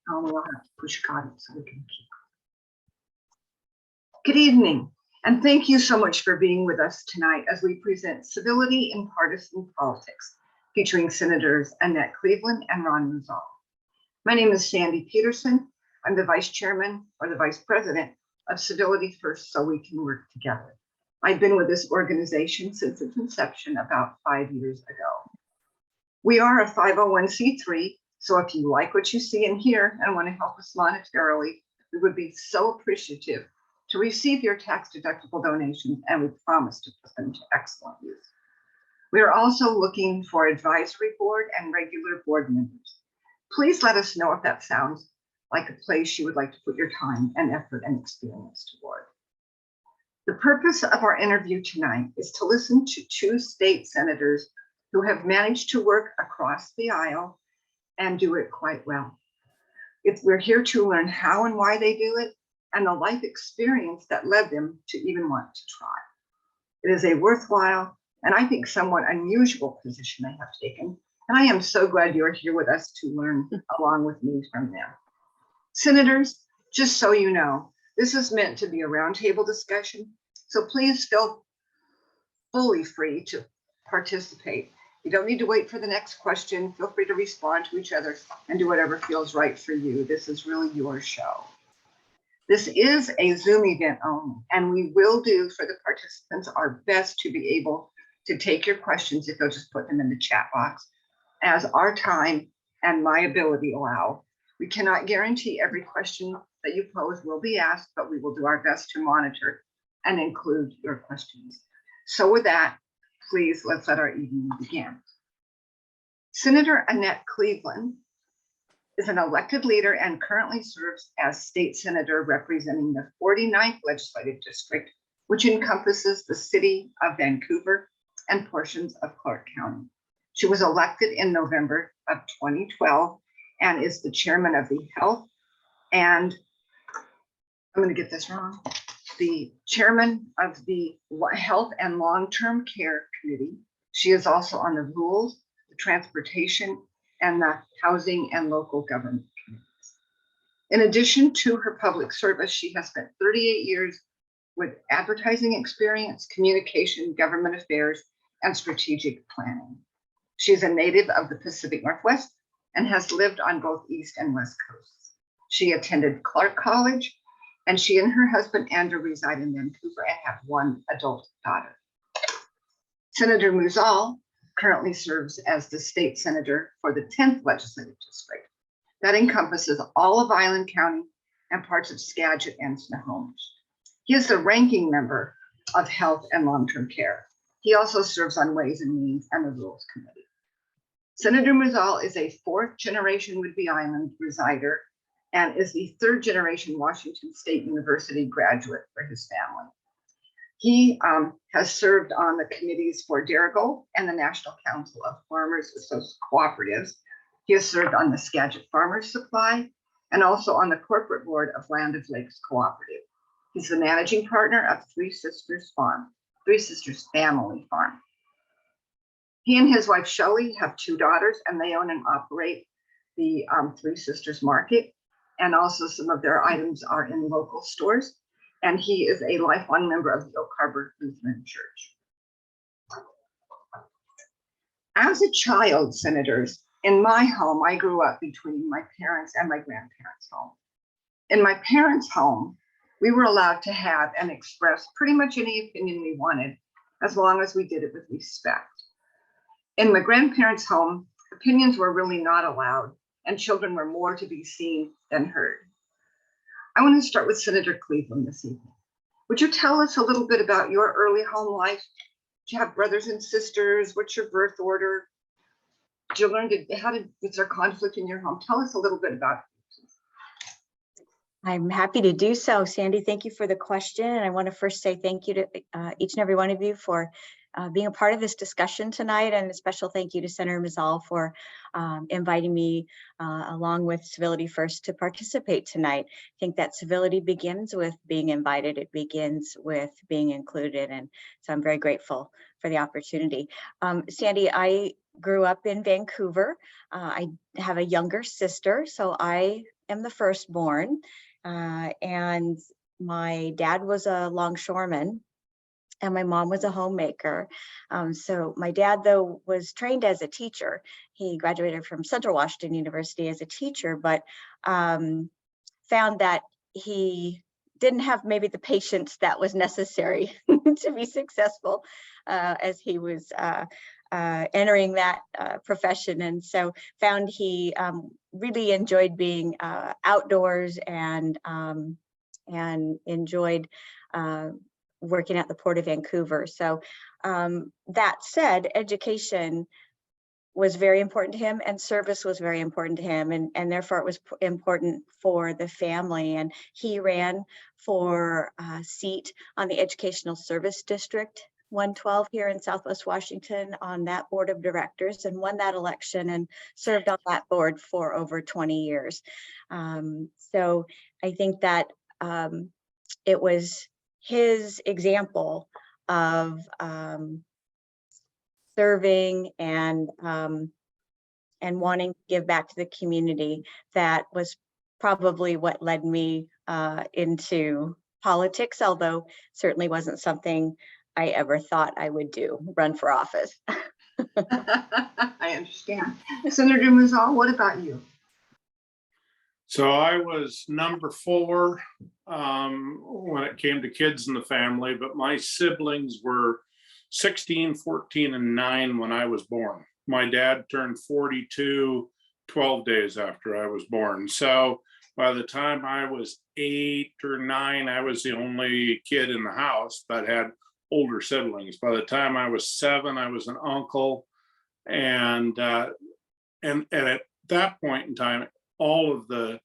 We'll have to push God so we can keep. Good evening, and thank you so much for being with us tonight as we present Civility in Partisan Politics, featuring Senators Annette Cleveland and Ron Muzzall. My name is Sandy Peterson. I'm the Vice Chairman or the Vice President of Civility First So We Can Work Together. I've been with this organization since its inception about 5 years ago. We are a 501c3, so if you like what you see and hear and want to help us monetarily, we would be so appreciative to receive your tax-deductible donations, and we promise to put them to excellent use. We are also looking for advisory board and regular board members. Please let us know if that sounds like a place you would like to put your time and effort and experience toward. The purpose of our interview tonight is to listen to two state senators who have managed to work across the aisle and do it quite well. We're here to learn how and why they do it and the life experience that led them to even want to try. It is a worthwhile and I think somewhat unusual position they have taken, and I am so glad you're here with us to learn along with me from them. Senators, just so you know, this is meant to be a roundtable discussion, so please feel fully free to participate. You don't need to wait for the next question. Feel free to respond to each other and do whatever feels right for you. This is really your show. This is a Zoom event only, and we will do for the participants our best to be able to take your questions if you'll just put them in the chat box as our time and my ability allow. We cannot guarantee every question that you pose will be asked, but we will do our best to monitor and include your questions. So with that, please, let's let our evening begin. Senator Annette Cleveland is an elected leader and currently serves as state senator representing the 49th legislative district, which encompasses the city of Vancouver and portions of Clark County. She was elected in November of 2012 and is the chairman of the Health and, I'm going to get this wrong, the chairman of the Health and Long-Term Care Committee. She is also on the Rules, the Transportation, and the Housing and Local Government Committees. In addition to her public service, she has spent 38 years with advertising experience, communication, government affairs, and strategic planning. She is a native of the Pacific Northwest and has lived on both East and West Coasts. She attended Clark College, and she and her husband Andrew reside in Vancouver and have one adult daughter. Senator Muzzall currently serves as the state senator for the 10th legislative district. That encompasses all of Island County and parts of Skagit and Snohomish. He is the ranking member of Health and Long-Term Care. He also serves on Ways and Means and the Rules Committee. Senator Muzzall is a 4th generation Whidbey Island resider and is the 3rd generation Washington State University graduate for his family. He has served on the committees for Darigal and the National Council of Farmers Cooperatives. He has served on the Skagit Farmers Supply and also on the corporate board of Land of Lakes Cooperative. He's the managing partner of Three Sisters Family Farm. He and his wife Shelley have 2 daughters, and they own and operate the Three Sisters Market, and also some of their items are in local stores. And he is a lifelong member of the Oak Harbor Lutheran Church. As a child, senators, in my home, I grew up between my parents and my grandparents' home. In my parents' home, we were allowed to have and express pretty much any opinion we wanted, as long as we did it with respect. In my grandparents' home, opinions were really not allowed, and children were more to be seen than heard. I want to start with Senator Cleveland this evening. Would you tell us a little bit about your early home life? Do you have brothers and sisters? What's your birth order? Did you learn was there conflict in your home? Tell us a little bit about it. I'm happy to do so. Sandy, thank you for the question. And I want to first say thank you to each and every one of you for being a part of this discussion tonight, and a special thank you to Senator Muzzall for inviting me along with Civility First to participate tonight. I think that civility begins with being invited. It begins with being included, and so I'm very grateful for the opportunity. Sandy, I grew up in Vancouver. I have a younger sister, so I am the firstborn, and my dad was a longshoreman and my mom was a homemaker. So my dad, though, was trained as a teacher. He graduated from Central Washington University as a teacher, but found that he didn't have maybe the patience that was necessary to be successful as he was entering that profession. And so found he really enjoyed being outdoors and enjoyed working at the Port of Vancouver. So that said, education was very important to him and service was very important to him, and therefore it was important for the family. And he ran for a seat on the Educational Service District 112 here in Southwest Washington on that board of directors, and won that election and served on that board for over 20 years. So I think that it was his example of serving and wanting to give back to the community that was probably what led me into politics, although certainly wasn't something I ever thought I would do, run for office. I understand. Senator Muzzall, what about you? So I was number 4 when it came to kids in the family, but my siblings were 16, 14, and 9 when I was born. My dad turned 42 12 days after I was born. So by the time I was 8 or 9, I was the only kid in the house, but had older siblings. By the time I was 7, I was an uncle. And at that point in time, all of the,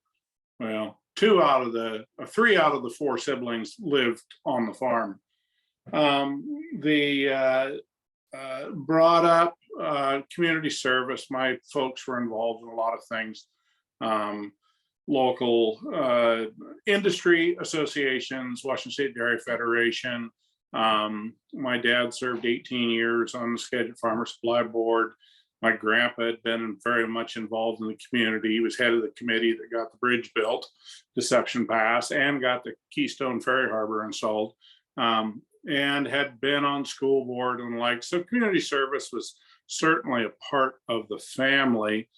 well, 3 out of the 4 siblings lived on the farm. Brought up community service. My folks were involved in a lot of things. Local industry associations, Washington State Dairy Federation. My dad served 18 years on the Skagit Farmer Supply Board. My grandpa had been very much involved in the community. He was head of the committee that got the bridge built, Deception Pass, and got the Keystone Ferry Harbor installed, and had been on school board and like. So community service was certainly a part of the family.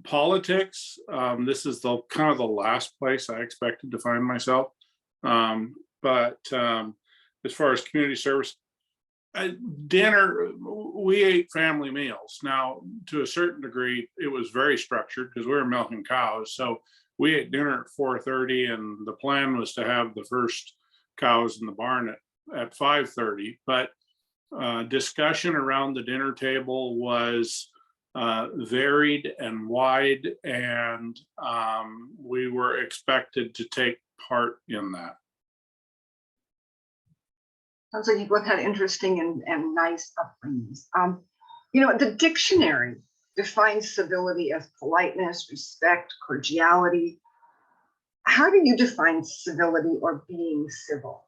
Politics, this is the kind of the last place I expected to find myself. But as far as community service, dinner, we ate family meals. Now, to a certain degree, it was very structured because we were milking cows. So we ate dinner at 4:30, and the plan was to have the first cows in the barn at 5:30. But discussion around the dinner table was varied and wide, and we were expected to take part in that. Sounds like you both had interesting and nice upbringings. You know, the dictionary defines civility as politeness, respect, cordiality. How do you define civility or being civil?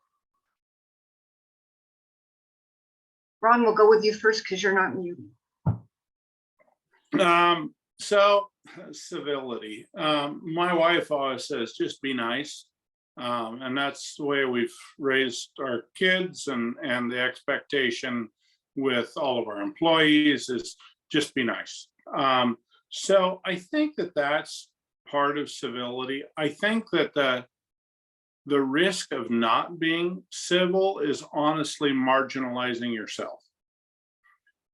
Ron, we'll go with you first because you're not muted. So civility. My wife always says, just be nice. And that's the way we've raised our kids, and the expectation with all of our employees is just be nice. So I think that that's part of civility. I think that the risk of not being civil is honestly marginalizing yourself.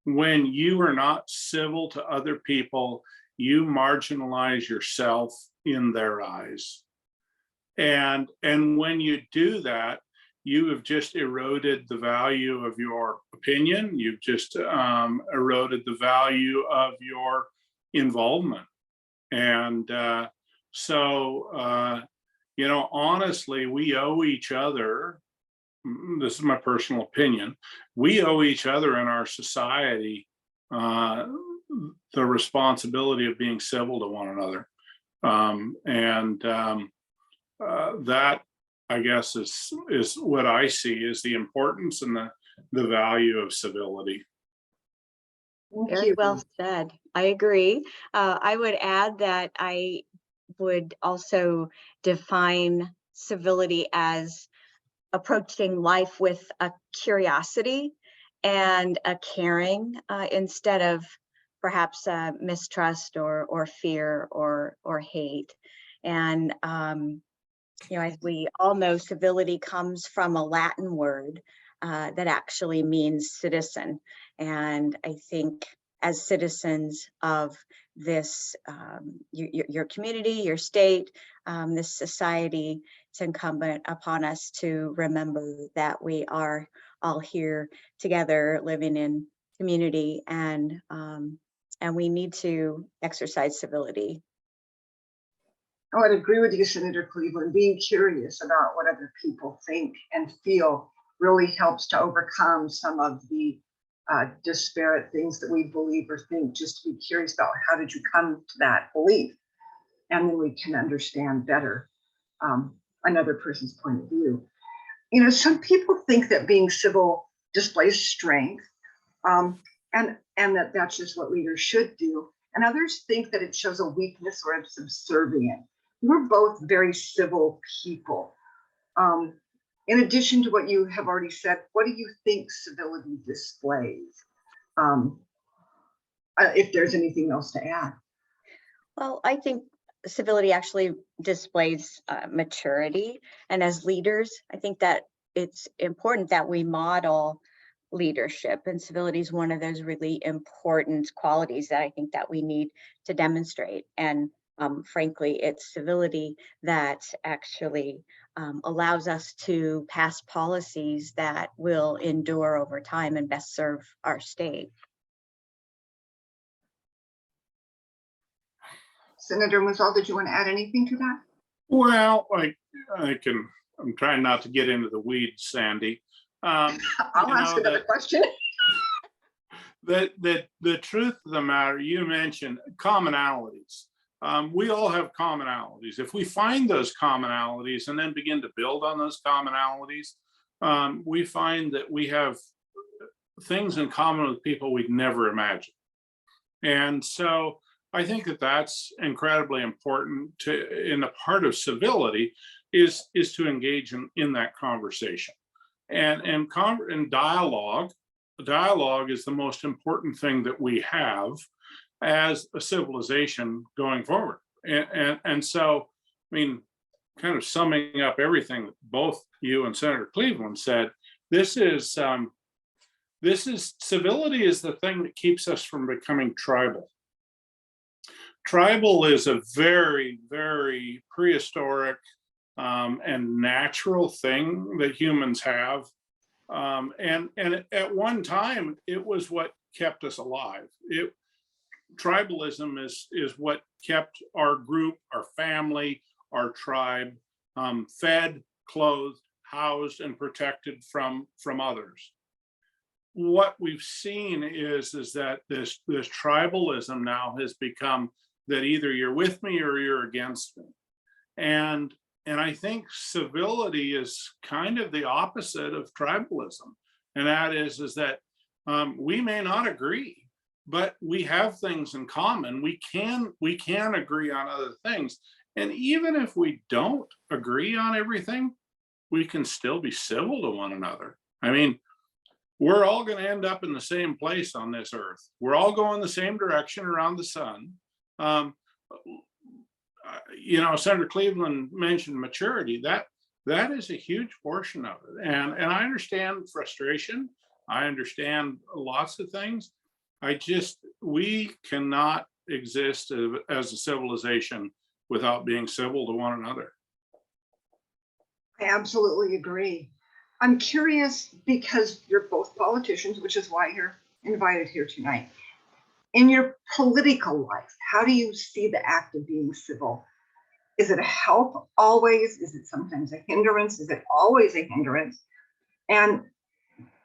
When you are not civil to other people, you marginalize yourself in their eyes. And when you do that, you have just eroded the value of your opinion. You've just eroded the value of your involvement. And you know, honestly, we owe each other, this is my personal opinion, we owe each other in our society the responsibility of being civil to one another. That, I guess, is what I see is the importance and the value of civility. Very well said. I agree. I would add that I would also define civility as approaching life with a curiosity and a caring instead of perhaps mistrust or fear or hate. And as we all know, civility comes from a Latin word that actually means citizen. And I think as citizens of this, your community, your state, this society, it's incumbent upon us to remember that we are all here together living in community, and we need to exercise civility. I would agree with you, Senator Cleveland. Being curious about what other people think and feel really helps to overcome some of the disparate things that we believe or think. Just to be curious about how did you come to that belief, and then we can understand better another person's point of view. Some people think that being civil displays strength, and that's just what leaders should do. And others think that it shows a weakness or a subservient. We're both very civil people. In addition to what you have already said, what do you think civility displays? If there's anything else to add. Well, I think civility actually displays maturity. And as leaders, I think that it's important that we model leadership, and civility is one of those really important qualities that I think that we need to demonstrate. And frankly, it's civility that actually allows us to pass policies that will endure over time and best serve our state. Senator Muzzall, did you want to add anything to that? Well, I'm trying not to get into the weeds, Sandy. I'll ask another question. The truth of the matter, you mentioned commonalities. We all have commonalities. If we find those commonalities and then begin to build on those commonalities, we find that we have things in common with people we'd never imagined. And so I think that that's incredibly important in a part of civility is to engage in that conversation. And dialogue is the most important thing that we have as a civilization going forward. And so, I mean, kind of summing up everything that both you and Senator Cleveland said, this is civility is the thing that keeps us from becoming tribal. Tribal is a very, very prehistoric and natural thing that humans have. And at one time, it was what kept us alive. Tribalism is what kept our group, our family, our tribe fed, clothed, housed, and protected from others. What we've seen is that this tribalism now has become that either you're with me or you're against me. And I think civility is kind of the opposite of tribalism. And that is that we may not agree, but we have things in common. We can agree on other things. And even if we don't agree on everything, we can still be civil to one another. I mean, we're all going to end up in the same place on this earth. We're all going the same direction around the sun. Senator Cleveland mentioned maturity. That is a huge portion of it. And I understand frustration. I understand lots of things. We cannot exist as a civilization without being civil to one another. I absolutely agree. I'm curious because you're both politicians, which is why you're invited here tonight. In your political life, how do you see the act of being civil? Is it a help always? Is it sometimes a hindrance? Is it always a hindrance? And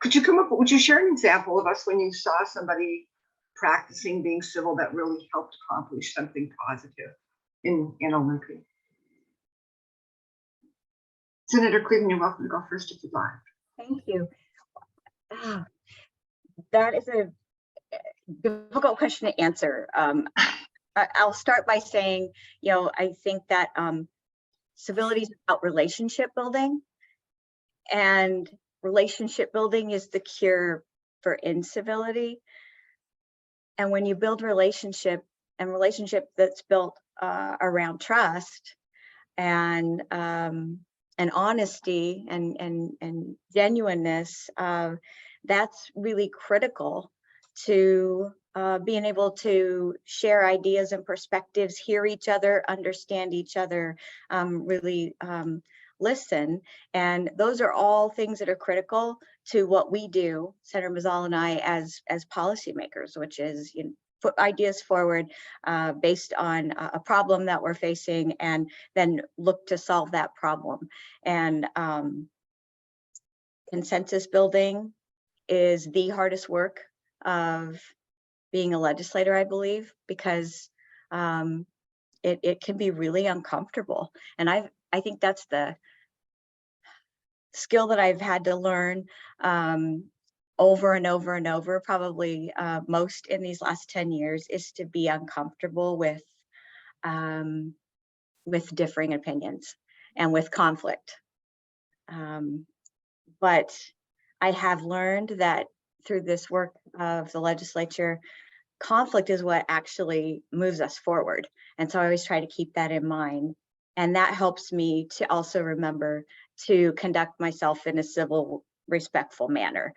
would you share an example of us when you saw somebody practicing being civil that really helped accomplish something positive in Olympia? Senator Cleveland, you're welcome to go first if you'd like. Thank you. That is a difficult question to answer. I'll start by saying, I think that civility is about relationship building, and relationship building is the cure for incivility. And when you build relationship that's built around trust and honesty and genuineness, that's really critical to being able to share ideas and perspectives, hear each other, understand each other, really listen. And those are all things that are critical to what we do, Senator Muzzall and I, as policymakers, which is put ideas forward based on a problem that we're facing, and then look to solve that problem. And consensus building is the hardest work of being a legislator, I believe, because it can be really uncomfortable. And I think that's the skill that I've had to learn over and over and over, probably most in these last 10 years, is to be uncomfortable with differing opinions and with conflict. But I have learned that through this work of the legislature, conflict is what actually moves us forward. And so I always try to keep that in mind. And that helps me to also remember to conduct myself in a civil, respectful manner,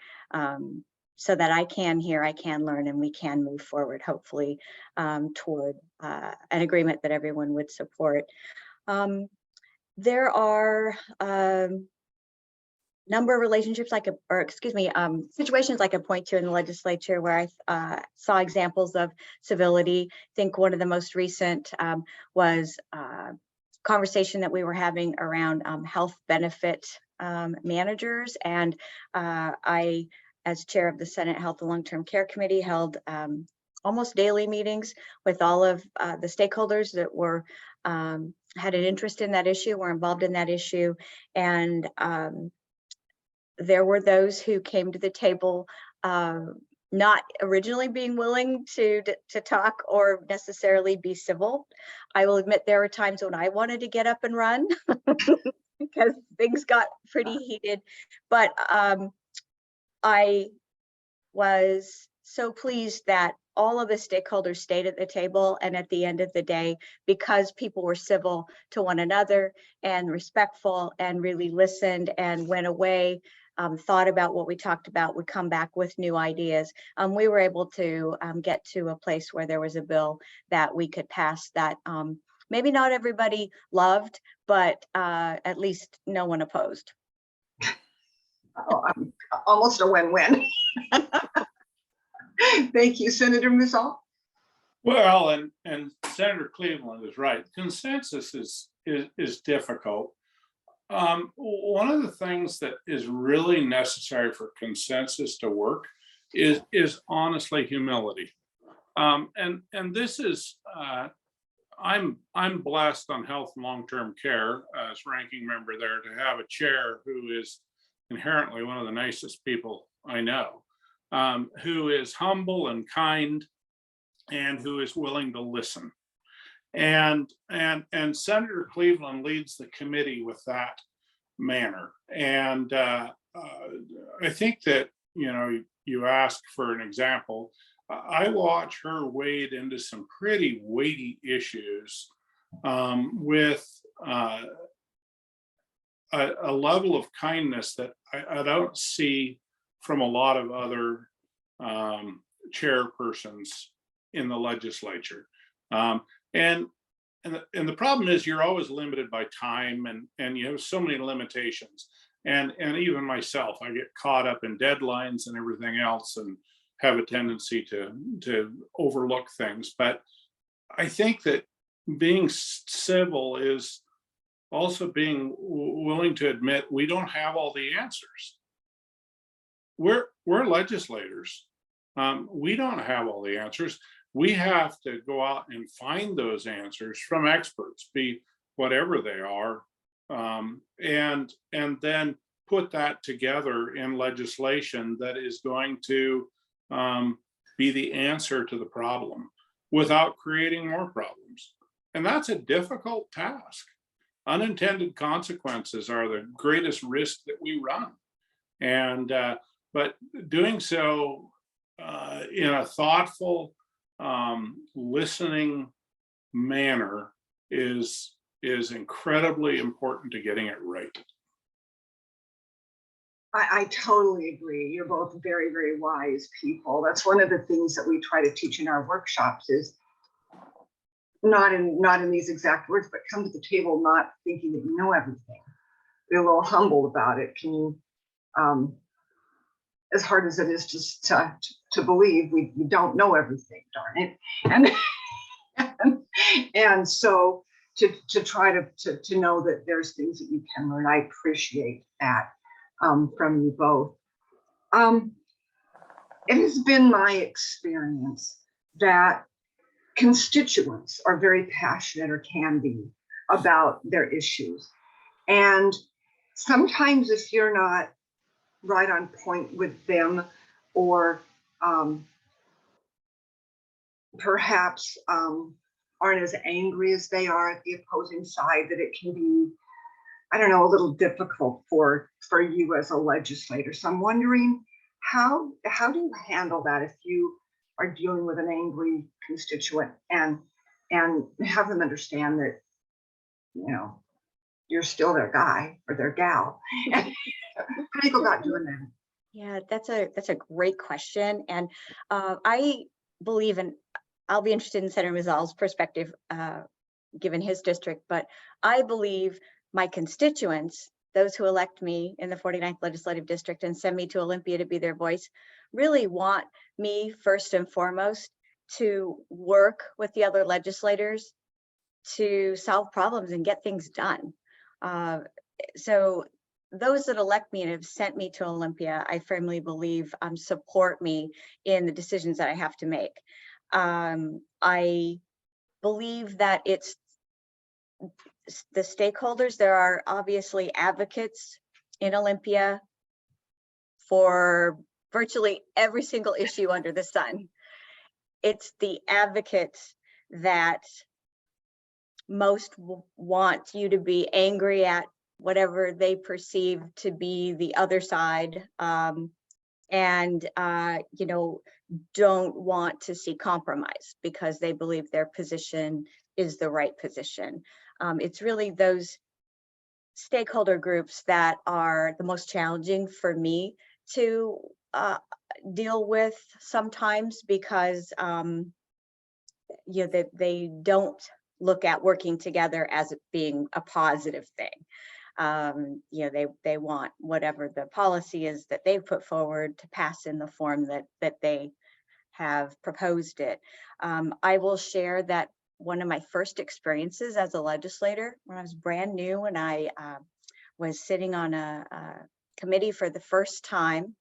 so that I can hear, I can learn, and we can move forward, hopefully, toward an agreement that everyone would support. There are number of relationships situations I could point to in the legislature where I saw examples of civility. I think one of the most recent was conversation that we were having around health benefit managers. And I, as chair of the Senate Health and Long-Term Care Committee, held almost daily meetings with all of the stakeholders that were had an interest in that issue, were involved in that issue. And there were those who came to the table not originally being willing to talk or necessarily be civil. I will admit there were times when I wanted to get up and run because things got pretty heated. But I was so pleased that all of the stakeholders stayed at the table, and at the end of the day, because people were civil to one another and respectful and really listened and went away, thought about what we talked about, would come back with new ideas. We were able to get to a place where there was a bill that we could pass that maybe not everybody loved, but at least no one opposed. Oh, almost a win-win. Thank you, Senator Muzzall. Well, and Senator Cleveland is right. Consensus is difficult. One of the things that is really necessary for consensus to work is honestly humility. And this is I'm blessed on health and long-term care as ranking member there to have a chair who is inherently one of the nicest people I know, who is humble and kind, and who is willing to listen. And Senator Cleveland leads the committee with that manner. And I think that, you asked for an example. I watch her wade into some pretty weighty issues with a level of kindness that I don't see from a lot of other chairpersons in the legislature. And the problem is you're always limited by time, and you have so many limitations. And even myself, I get caught up in deadlines and everything else and have a tendency to overlook things. But I think that being civil is also being willing to admit we don't have all the answers. We're legislators. We don't have all the answers. We have to go out and find those answers from experts, be whatever they are, and then put that together in legislation that is going to be the answer to the problem. without creating more problems. And that's a difficult task. Unintended consequences are the greatest risk that we run. And, but doing so in a thoughtful, listening manner is incredibly important to getting it right. I totally agree. You're both very, very wise people. That's one of the things that we try to teach in our workshops is not in these exact words, but come to the table not thinking that you know everything. Be a little humble about it. Can you, as hard as it is just to believe, we don't know everything, darn it. And so to try to know that there's things that you can learn. I appreciate that. From you both. It has been my experience that constituents are very passionate or can be about their issues. And sometimes if you're not right on point with them or perhaps aren't as angry as they are at the opposing side, that it can be, I don't know, a little difficult for you as a legislator. So I'm wondering, how do you handle that if you are dealing with an angry constituent and have them understand that, you know, you're still their guy or their gal? How do you go about doing that? Yeah, that's a great question. And I believe, and I'll be interested in Senator Muzzall's perspective, given his district, but I believe my constituents, those who elect me in the 49th Legislative District and send me to Olympia to be their voice, really want me first and foremost to work with the other legislators to solve problems and get things done. So those that elect me and have sent me to Olympia, I firmly believe support me in the decisions that I have to make. I believe that it's the stakeholders. There are obviously advocates in Olympia for virtually every single issue under the sun. It's the advocates that most want you to be angry at whatever they perceive to be the other side, and you know, don't want to see compromise because they believe their position is the right position. It's really those stakeholder groups that are the most challenging for me to deal with sometimes, because you know, they don't look at working together as it being a positive thing. You know, they want whatever the policy is that they've put forward to pass in the form that they have proposed it. I will share that one of my first experiences as a legislator, when I was brand new and I was sitting on a committee for the first time,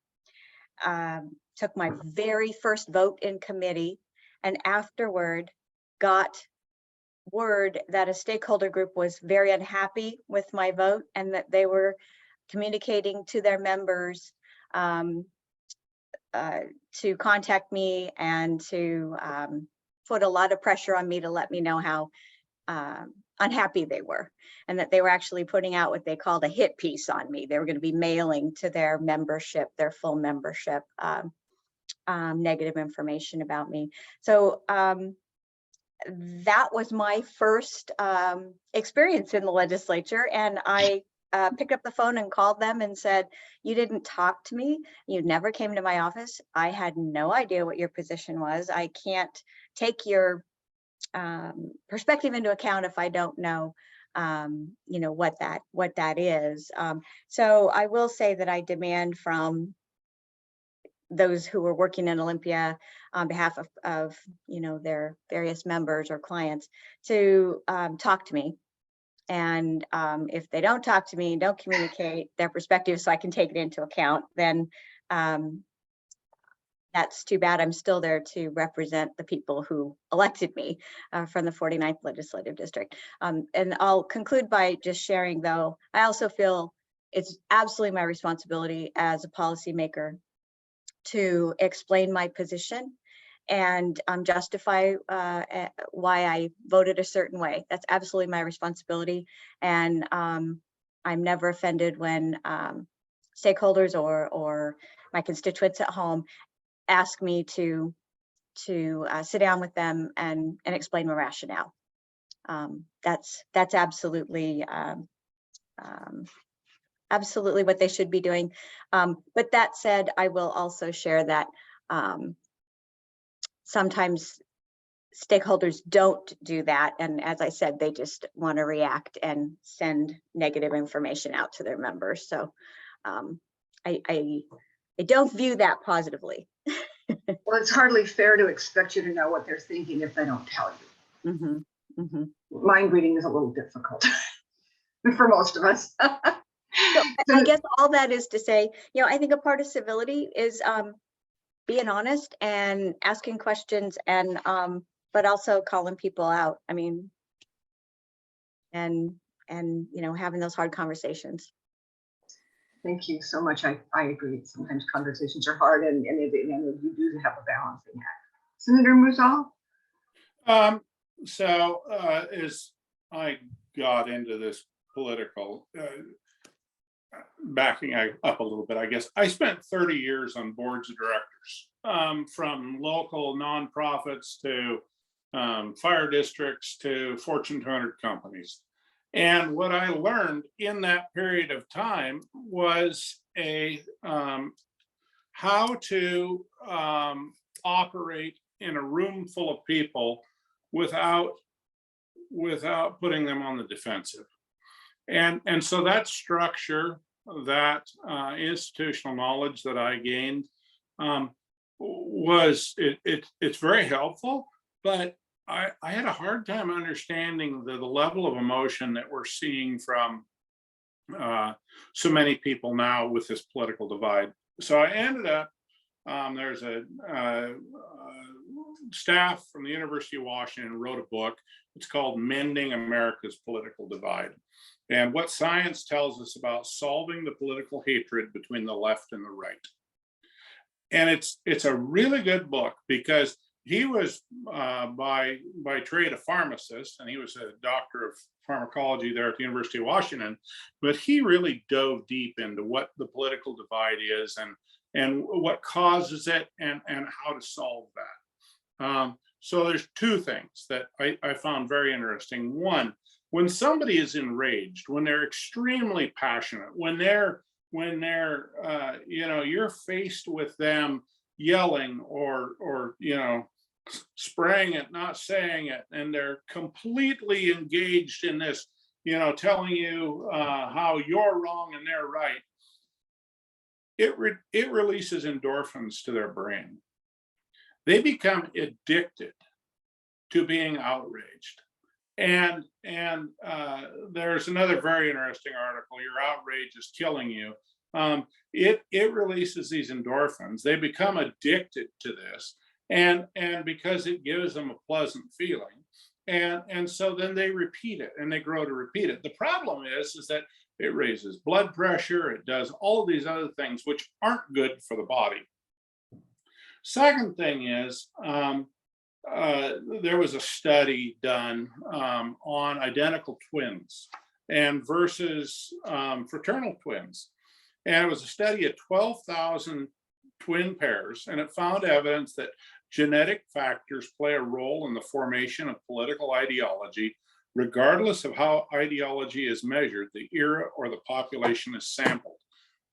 took my very first vote in committee, and afterward got word that a stakeholder group was very unhappy with my vote and that they were communicating to their members to contact me and to put a lot of pressure on me to let me know how unhappy they were, and that they were actually putting out what they called a hit piece on me. They were going to be mailing to their membership, their full membership, negative information about me. So that was my first experience in the legislature, and I picked up the phone and called them and said, you didn't talk to me, you never came to my office, I had no idea what your position was, I can't take your perspective into account if I don't know you know, what that is. So I will say that I demand from those who are working in Olympia on behalf of you know, their various members or clients to talk to me. And if they don't talk to me, don't communicate their perspective so I can take it into account, then that's too bad. I'm still there to represent the people who elected me from the 49th Legislative District. And I'll conclude by just sharing, though, I also feel it's absolutely my responsibility as a policymaker to explain my position and justify why I voted a certain way. That's absolutely my responsibility. And I'm never offended when stakeholders or my constituents at home ask me to sit down with them and explain my rationale. That's absolutely absolutely what they should be doing. But that said, I will also share that sometimes stakeholders don't do that. And as I said, they just want to react and send negative information out to their members. So I don't view that positively. Well, it's hardly fair to expect you to know what they're thinking if they don't tell you. Mm-hmm, mm-hmm. Mind reading is a little difficult for most of us. So I guess all that is to say, you know, I think a part of civility is being honest and asking questions, and but also calling people out. I mean, and you know, having those hard conversations. Thank you so much. I agree. Sometimes conversations are hard, and you do have a balancing act. Senator Muzzall? So as I got into this political, backing up a little bit, I guess, I spent 30 years on boards of directors, from local nonprofits to fire districts to Fortune 200 companies. And what I learned in that period of time was how to operate in a room full of people without putting them on the defensive. And so that structure, that institutional knowledge that I gained, it's very helpful, but I had a hard time understanding the level of emotion that we're seeing from so many people now with this political divide. So I ended up, there's a staff from the University of Washington wrote a book. It's called Mending America's Political Divide, and what science tells us about solving the political hatred between the left and the right. And it's a really good book, because he was by trade a pharmacist, and he was a doctor of pharmacology there at the University of Washington, but he really dove deep into what the political divide is and what causes it and how to solve that. So there's two things that I found very interesting. One, when somebody is enraged, when they're extremely passionate, when they're you know, you're faced with them yelling or you know, spraying it, not saying it, and they're completely engaged in this, you know, telling you how you're wrong and they're right, it releases endorphins to their brain. They become addicted to being outraged. And there's another very interesting article, Your Outrage is Killing You. It releases these endorphins. They become addicted to this, and because it gives them a pleasant feeling. And so then they repeat it, and they grow to repeat it. The problem is that it raises blood pressure, it does all of these other things which aren't good for the body. Second thing is, there was a study done on identical twins and versus fraternal twins. And it was a study of 12,000 twin pairs, and it found evidence that genetic factors play a role in the formation of political ideology, regardless of how ideology is measured, the era or the population is sampled.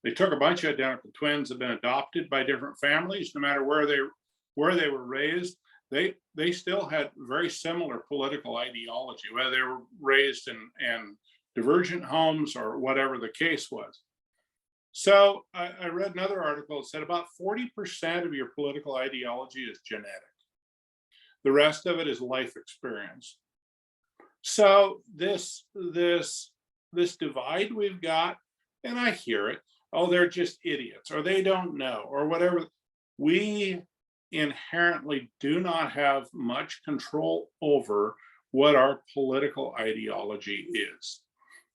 They took a bunch of identical twins that have been adopted by different families, no matter where they were raised. They still had very similar political ideology, whether they were raised in divergent homes or whatever the case was. So I read another article that said about 40% of your political ideology is genetic. The rest of it is life experience. So this divide we've got, and I hear it, oh, they're just idiots, or they don't know, or whatever. We inherently do not have much control over what our political ideology is.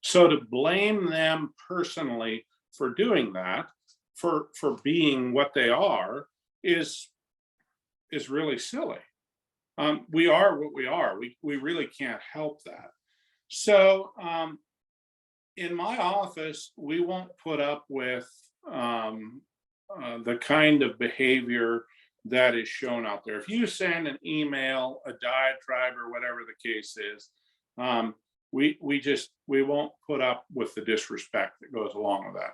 So to blame them personally for doing that, for being what they are, is is really silly. We are what we are. We really can't help that. So in my office, we won't put up with the kind of behavior that is shown out there. If you send an email, a diatribe, or whatever the case is, we won't put up with the disrespect that goes along with that.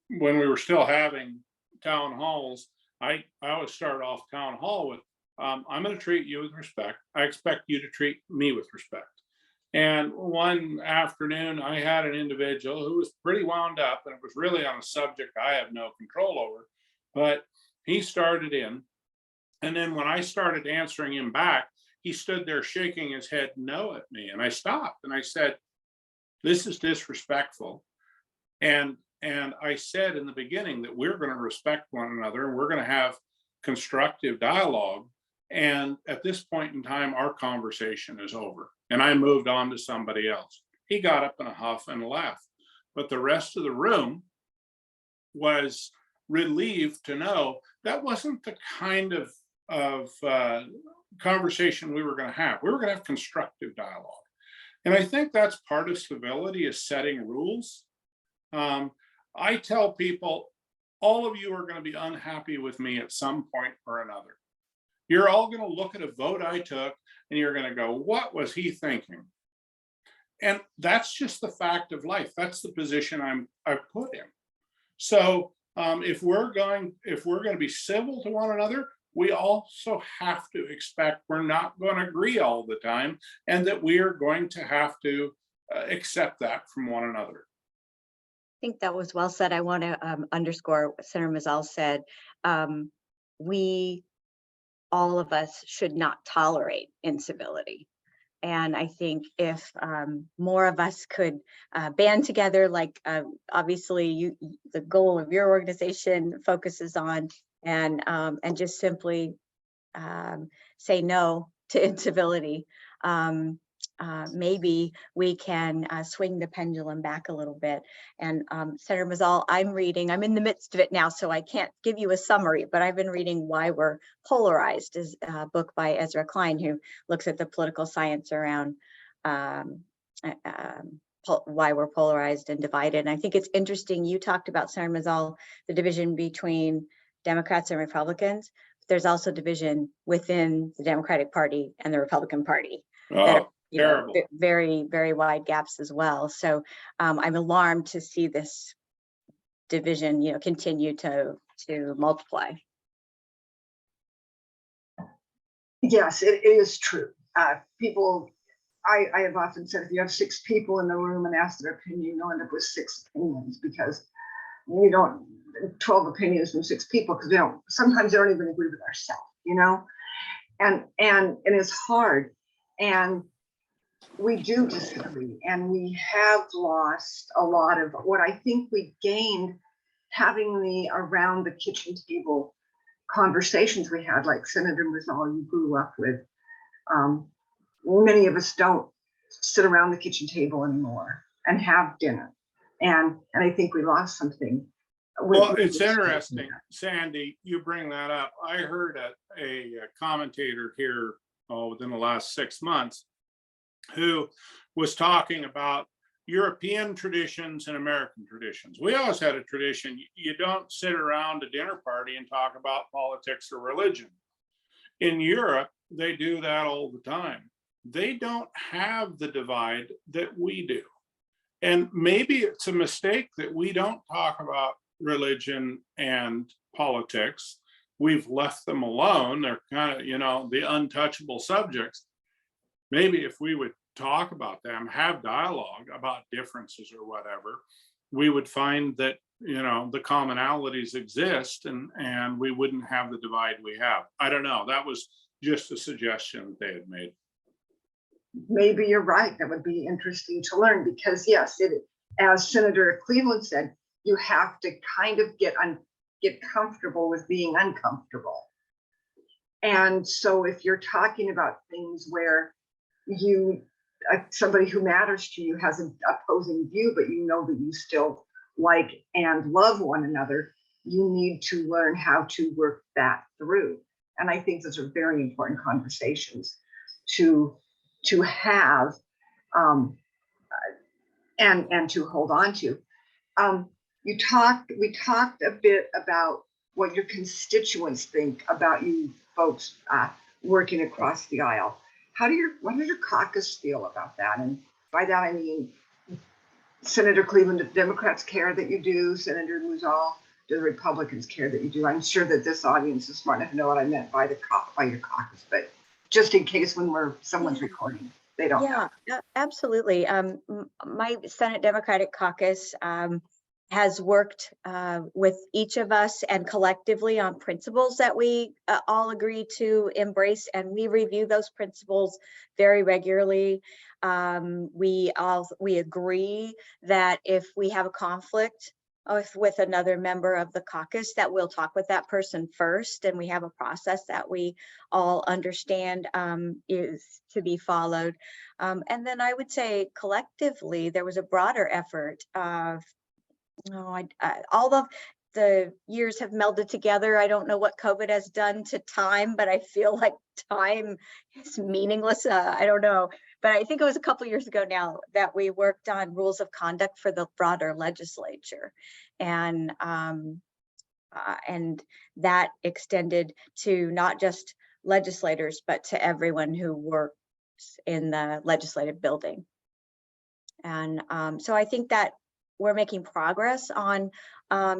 When we were still having town halls, I always start off town hall with, I'm going to treat you with respect. I expect you to treat me with respect. And one afternoon, I had an individual who was pretty wound up, and it was really on a subject I have no control over. But he started in, and then when I started answering him back, he stood there shaking his head no at me. And I stopped and I said, "This is disrespectful." And I said in the beginning that we're going to respect one another and we're going to have constructive dialogue. And at this point in time, our conversation is over. And I moved on to somebody else. He got up in a huff and left. But the rest of the room was relieved to know that wasn't the kind of conversation we were going to have. We were going to have constructive dialogue. And I think that's part of civility, is setting rules. I tell people, all of you are going to be unhappy with me at some point or another. You're all going to look at a vote I took and you're going to go, what was he thinking? And that's just the fact of life. That's the position I've put in. So if we're going to be civil to one another, we also have to expect we're not going to agree all the time, and that we are going to have to accept that from one another. I think that was well said. I want to underscore what Senator Muzzall said. We, all of us, should not tolerate incivility. And I think if more of us could band together, like obviously the goal of your organization focuses on, and just simply say no to incivility, maybe we can swing the pendulum back a little bit. And Senator Muzzall, I'm in the midst of it now, so I can't give you a summary, but I've been reading Why We're Polarized, is a book by Ezra Klein, who looks at the political science around why we're polarized and divided. And I think it's interesting, you talked about, Senator Muzzall, the division between Democrats and Republicans. There's also division within the Democratic Party and the Republican Party. That are, very, very wide gaps as well. So I'm alarmed to see this division, continue to multiply. Yes, it is true. People, I have often said, if you have 6 people in the room and ask their opinion, you'll end up with 6 opinions, because we don't 12 opinions from 6 people, because sometimes they don't even agree with ourselves, and it's hard. And we do disagree, and we have lost a lot of what I think we gained having the around the kitchen table conversations we had, like Senator Muzzall, you grew up with. Many of us don't sit around the kitchen table anymore and have dinner, and I think we lost something. Well, it's interesting, Sandy, you bring that up. I heard a commentator here within the last 6 months who was talking about European traditions and American traditions. We always had a tradition. You don't sit around a dinner party and talk about politics or religion. In Europe, they do that all the time. They don't have the divide that we do. And maybe it's a mistake that we don't talk about religion and politics. We've left them alone. They're kind of, the untouchable subjects. Maybe if we would talk about them, have dialogue about differences or whatever, we would find that, the commonalities exist, and we wouldn't have the divide we have. I don't know. That was just a suggestion that they had made. Maybe you're right. That would be interesting to learn, because yes, as Senator Cleveland said, you have to kind of get comfortable with being uncomfortable. And so if you're talking about things where somebody who matters to you has an opposing view, but that you still like and love one another, you need to learn how to work that through. And I think those are very important conversations to have and to hold on to. We talked a bit about what your constituents think about you folks working across the aisle. What does your caucus feel about that? And by that I mean, Senator Cleveland, do Democrats care that you do? Senator Muzzall, do the Republicans care that you do? I'm sure that this audience is smart enough to know what I meant by your caucus, but just in case when someone's recording, they don't know. Yeah, absolutely. My Senate Democratic Caucus has worked with each of us and collectively on principles that we all agree to embrace, and we review those principles very regularly. We agree that if we have a conflict with another member of the caucus, that we'll talk with that person first, and we have a process that we all understand is to be followed. And then I would say collectively, there was a broader effort of, all of the years have melded together. I don't know what COVID has done to time, but I feel like time is meaningless. I don't know, but I think it was a couple years ago now that we worked on rules of conduct for the broader legislature, and that extended to not just legislators, but to everyone who works in the legislative building. And so I think that we're making progress on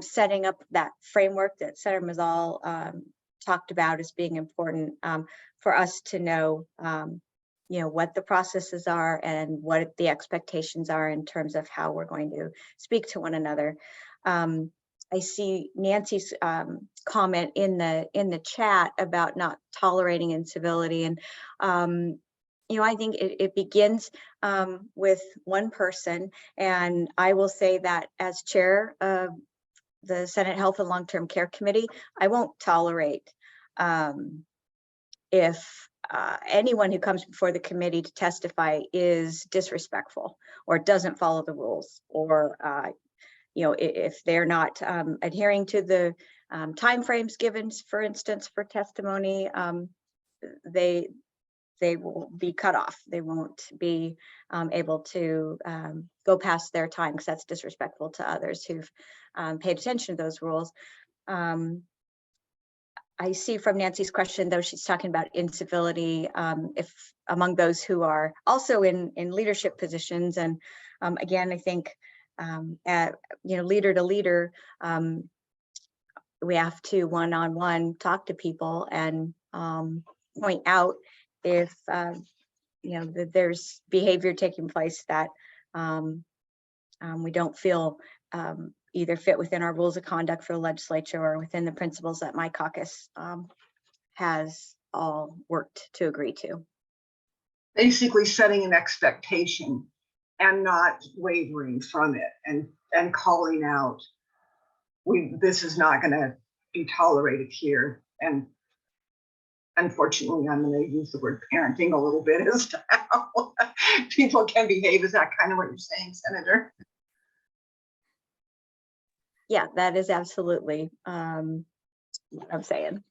setting up that framework that Senator Muzzall talked about as being important for us to know, what the processes are and what the expectations are in terms of how we're going to speak to one another. I see Nancy's comment in the chat about not tolerating incivility, and I think it begins with one person, and I will say that as chair of the Senate Health and Long-Term Care Committee, I won't tolerate if anyone who comes before the committee to testify is disrespectful or doesn't follow the rules, or if they're not adhering to the timeframes given, for instance, for testimony, they will be cut off. They won't be able to go past their time, because that's disrespectful to others who've paid attention to those rules. I see from Nancy's question, though, she's talking about incivility if among those who are also in leadership positions. And again, I think leader to leader, we have to one-on-one talk to people and point out if that there's behavior taking place that we don't feel either fit within our rules of conduct for the legislature or within the principles that my caucus has all worked to agree to. Basically setting an expectation and not wavering from it, and calling out, this is not going to be tolerated here. And unfortunately, I'm going to use the word parenting a little bit as to how people can behave. Is that kind of what you're saying, Senator? Yeah, that is absolutely what I'm saying.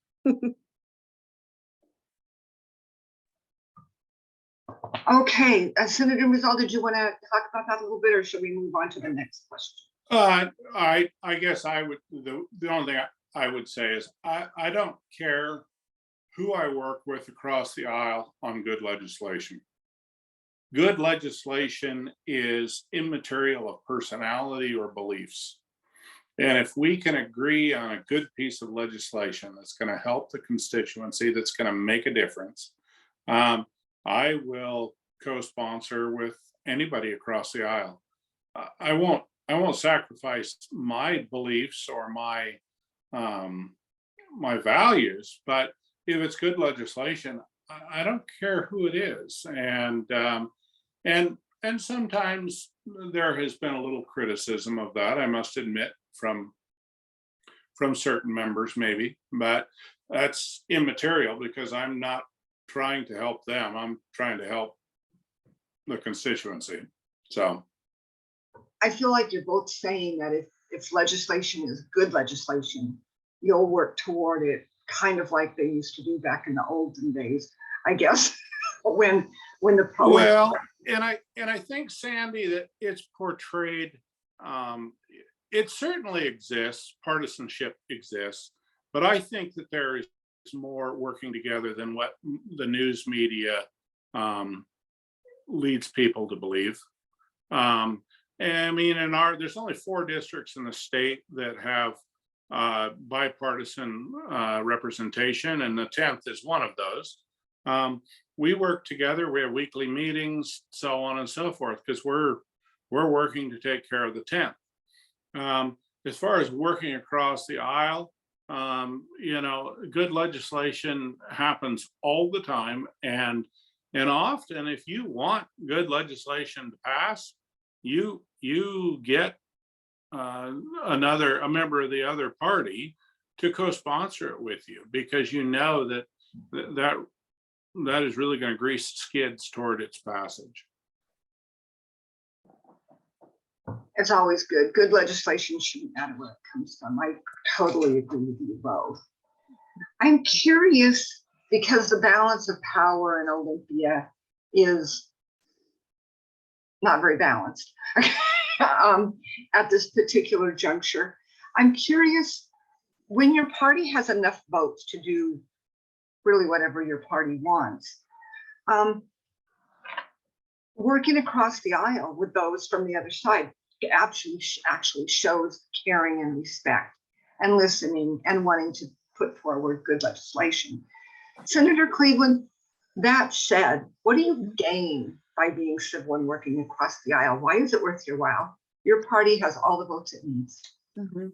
Okay, Senator Muzzall, did you want to talk about that a little bit, or should we move on to the next question? I guess I would. The only thing I would say is I don't care who I work with across the aisle on good legislation. Good legislation is immaterial of personality or beliefs. And if we can agree on a good piece of legislation that's going to help the constituency, that's going to make a difference, I will co-sponsor with anybody across the aisle. I won't sacrifice my beliefs or my values, but if it's good legislation, I don't care who it is. And sometimes there has been a little criticism of that, I must admit, from certain members maybe, but that's immaterial because I'm not trying to help them. I'm trying to help the constituency. So I feel like you're both saying that if legislation is good legislation, you'll work toward it, kind of like they used to do back in the olden days, I guess, when the public. Well, and I think, Sandy, that it's portrayed, it certainly exists, partisanship exists, but I think that there is more working together than what the news media leads people to believe. And I mean, there's only 4 districts in the state that have bipartisan representation, and the 10th is one of those. We work together, we have weekly meetings, so on and so forth, because we're working to take care of the 10th. As far as working across the aisle, good legislation happens all the time, and often, if you want good legislation to pass, you get a member of the other party to co-sponsor it with you, because you know that is really going to grease skids toward its passage. It's always good. Good legislation shouldn't matter where it comes from. I totally agree with you both. I'm curious, because the balance of power in Olympia is not very balanced at this particular juncture. I'm curious, when your party has enough votes to do really whatever your party wants, working across the aisle with those from the other side actually shows caring and respect and listening and wanting to put forward good legislation. Senator Cleveland, that said, what do you gain by being civil and working across the aisle? Why is it worth your while? Your party has all the votes it needs. Mm-hmm.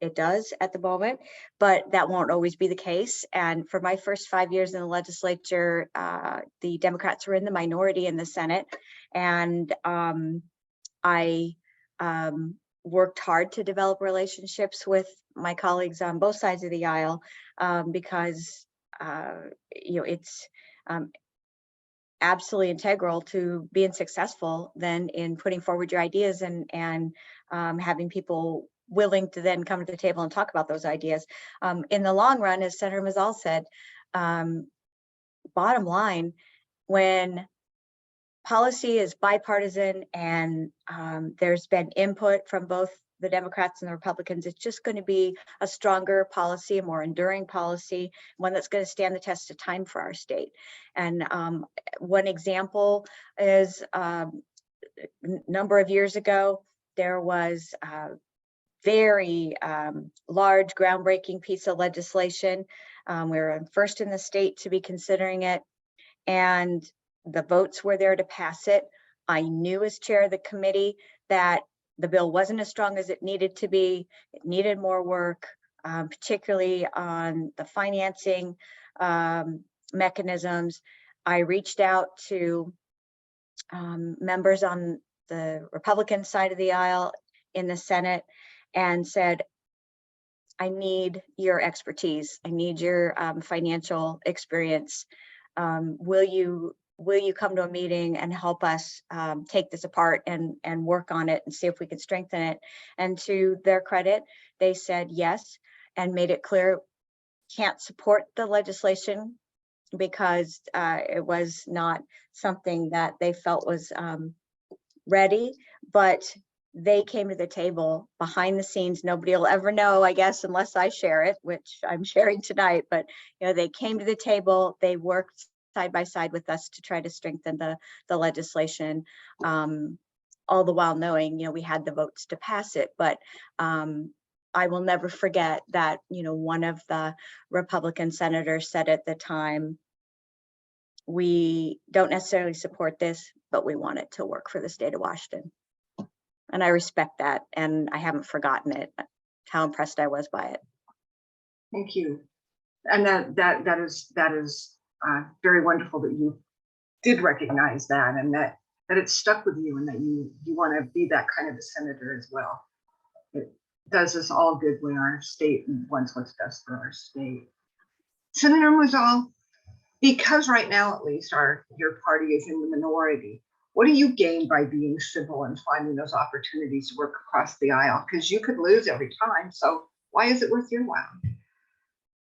It does at the moment, but that won't always be the case. And for my first 5 years in the legislature, the Democrats were in the minority in the Senate, and I worked hard to develop relationships with my colleagues on both sides of the aisle, because it's absolutely integral to being successful then in putting forward your ideas and having people willing to then come to the table and talk about those ideas. In the long run, as Senator Muzzall said, bottom line, when policy is bipartisan and there's been input from both the Democrats and the Republicans, it's just going to be a stronger policy, a more enduring policy, one that's going to stand the test of time for our state. And one example is a number of years ago, there was very large, groundbreaking piece of legislation. We were first in the state to be considering it, and the votes were there to pass it. I knew as chair of the committee that the bill wasn't as strong as it needed to be. It needed more work, particularly on the financing mechanisms. I reached out to members on the Republican side of the aisle in the Senate and said, I need your expertise. I need your financial experience. Will you come to a meeting and help us take this apart and work on it and see if we can strengthen it? And to their credit, they said yes and made it clear can't support the legislation because it was not something that they felt was ready, but they came to the table behind the scenes. Nobody will ever know, I guess, unless I share it, which I'm sharing tonight. But they came to the table. They worked side by side with us to try to strengthen the legislation, all the while knowing, we had the votes to pass it. But I will never forget that, one of the Republican senators said at the time, we don't necessarily support this, but we want it to work for the state of Washington. And I respect that, and I haven't forgotten it, how impressed I was by it. Thank you. And that is very wonderful that you did recognize that, and that it stuck with you, and that you want to be that kind of a senator as well. It does us all good when our state wants what's best for our state. Senator Muzzall, because right now at least your party is in the minority, What do you gain by being civil and finding those opportunities to work across the aisle? Because you could lose every time. So why is it worth your while?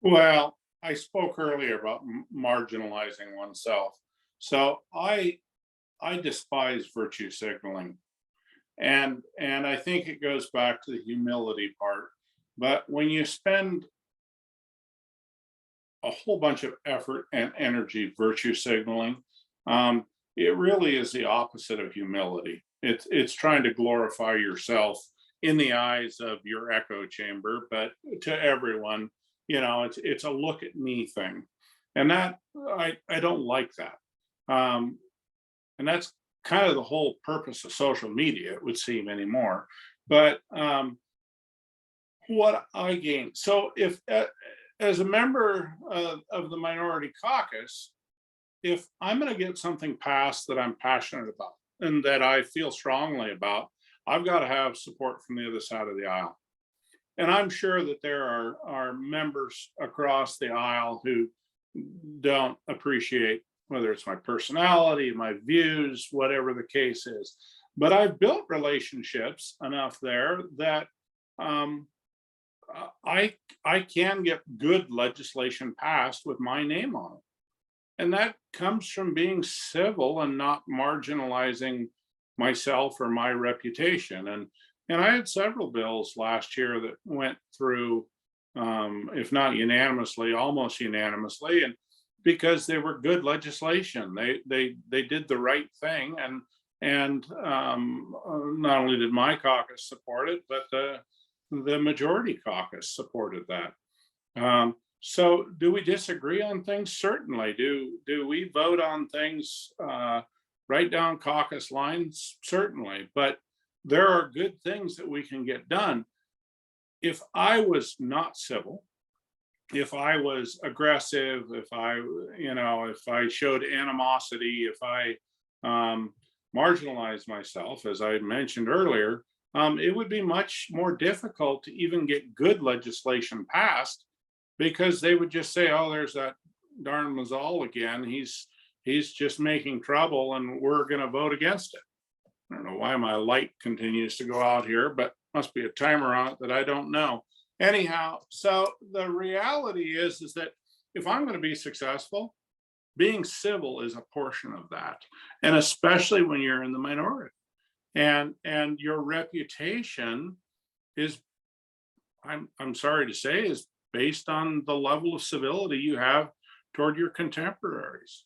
Well, I spoke earlier about marginalizing oneself. So I despise virtue signaling. And I think it goes back to the humility part. But when you spend a whole bunch of effort and energy virtue signaling, it really is the opposite of humility. It's trying to glorify yourself in the eyes of your echo chamber, but to everyone, it's a look at me thing, and that I don't like that. And that's kind of the whole purpose of social media, it would seem anymore. But what I gain, so if as a member of the minority caucus, if I'm going to get something passed that I'm passionate about and that I feel strongly about, I've got to have support from the other side of the aisle. And I'm sure that there are members across the aisle who don't appreciate whether it's my personality, my views, whatever the case is. But I've built relationships enough there that I can get good legislation passed with my name on it. And that comes from being civil and not marginalizing myself or my reputation. And I had several bills last year that went through, if not unanimously, almost unanimously, and because they were good legislation, they did the right thing, and not only did my caucus support it, but the majority caucus supported that. So do we disagree on things? Certainly. Do we vote on things right down caucus lines? Certainly. But there are good things that we can get done. If I was not civil, if I was aggressive, if I showed animosity, if I marginalized myself, as I mentioned earlier, it would be much more difficult to even get good legislation passed, because they would just say, oh, there's that darn Muzzall again. He's just making trouble and we're going to vote against it. I don't know why my light continues to go out here, but must be a timer on it that I don't know. Anyhow, so the reality is that if I'm going to be successful, being civil is a portion of that. And especially when you're in the minority. And your reputation is, I'm sorry to say, is based on the level of civility you have toward your contemporaries.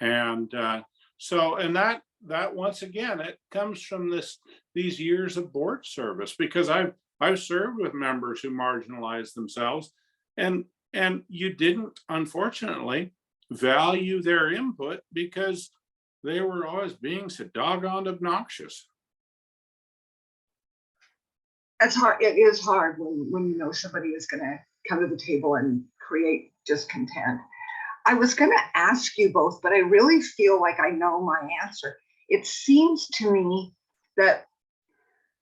And that once again, it comes from these years of board service, because I've served with members who marginalized themselves, and you didn't, unfortunately, value their input because they were always being so doggone obnoxious. It's hard. It is hard when you know somebody is going to come to the table and create discontent. I was going to ask you both, but I really feel like I know my answer. It seems to me that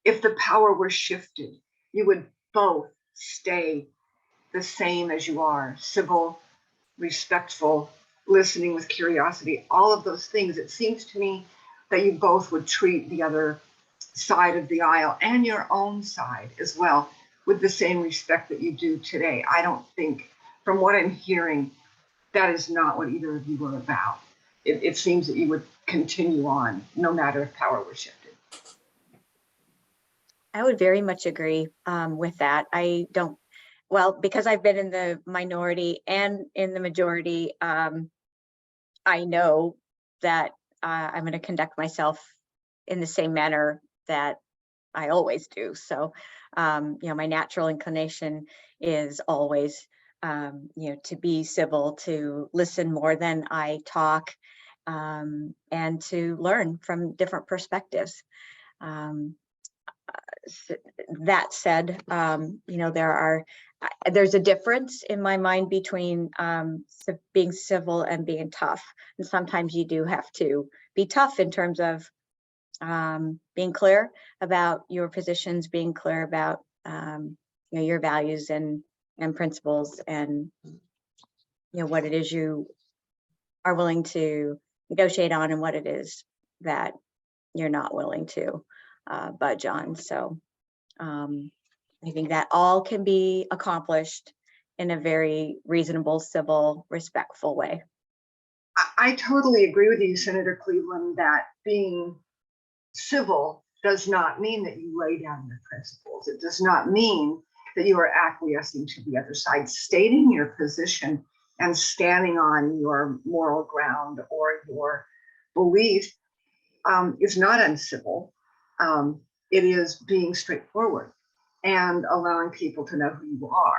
if the power were shifted, you would both stay the same as you are: civil, respectful, listening with curiosity, all of those things. It seems to me that you both would treat the other side of the aisle and your own side as well with the same respect that you do today. I don't think, from what I'm hearing, that is not what either of you were about. It seems that you would continue on no matter if power were shifted. I would very much agree with that. Because I've been in the minority and in the majority, I know that I'm going to conduct myself in the same manner that I always do. So, my natural inclination is always, to be civil, to listen more than I talk, and to learn from different perspectives. That said, there's a difference in my mind between being civil and being tough. And sometimes you do have to be tough in terms of being clear about your positions, being clear about your values and principles, and what it is you are willing to negotiate on, and what it is that you're not willing to budge on. So I think that all can be accomplished in a very reasonable, civil, respectful way. I totally agree with you, Senator Cleveland, that being civil does not mean that you lay down your principles. It does not mean that you are acquiescing to the other side. Stating your position and standing on your moral ground or your belief is not uncivil. It is being straightforward and allowing people to know who you are.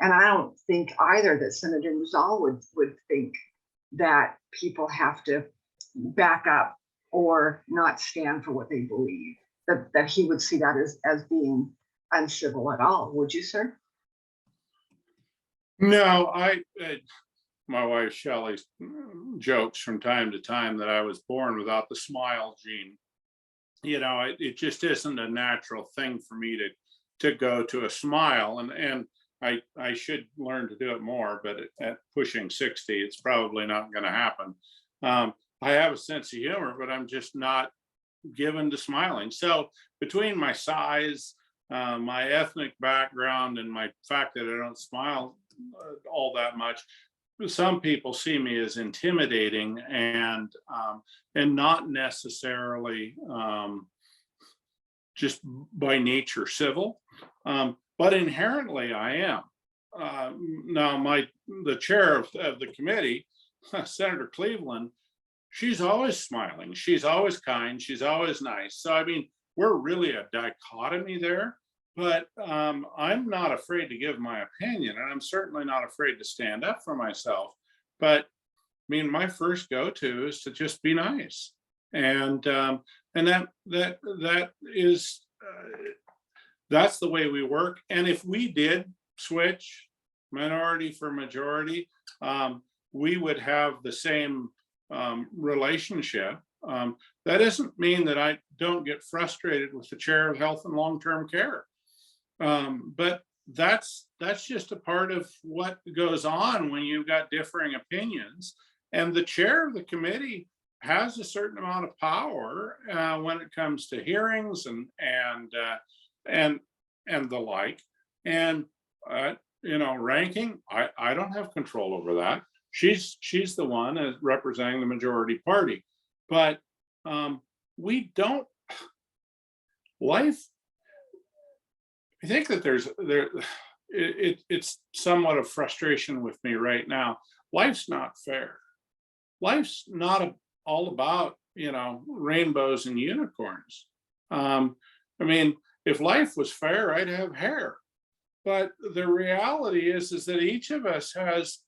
And I don't think either that Senator Muzzall would think that people have to back up or not stand for what they believe, that he would see that as being uncivil at all. Would you, sir? No, my wife Shelley jokes from time to time that I was born without the smile gene. You know, it just isn't a natural thing for me to go to a smile, and I should learn to do it more, but at pushing 60, it's probably not going to happen. I have a sense of humor, but I'm just not given to smiling. So between my size, my ethnic background, and my fact that I don't smile all that much, some people see me as intimidating and not necessarily just by nature civil, but inherently I am. Now, the chair of the committee, Senator Cleveland, she's always smiling. She's always kind. She's always nice. So, I mean, we're really a dichotomy there, but I'm not afraid to give my opinion, and I'm certainly not afraid to stand up for myself. But I mean, my first go-to is to just be nice. And that is, that's the way we work. And if we did switch minority for majority, we would have the same relationship. That doesn't mean that I don't get frustrated with the chair of health and long-term care. But that's just a part of what goes on when you've got differing opinions. And the chair of the committee has a certain amount of power when it comes to hearings and the like. And you know, ranking, I don't have control over that. She's the one representing the majority party. But we don't, life, I think that it's somewhat of frustration with me right now. Life's not fair. Life's not all about, you know, rainbows and unicorns. I mean, if life was fair, I'd have hair. But the reality is that each of us has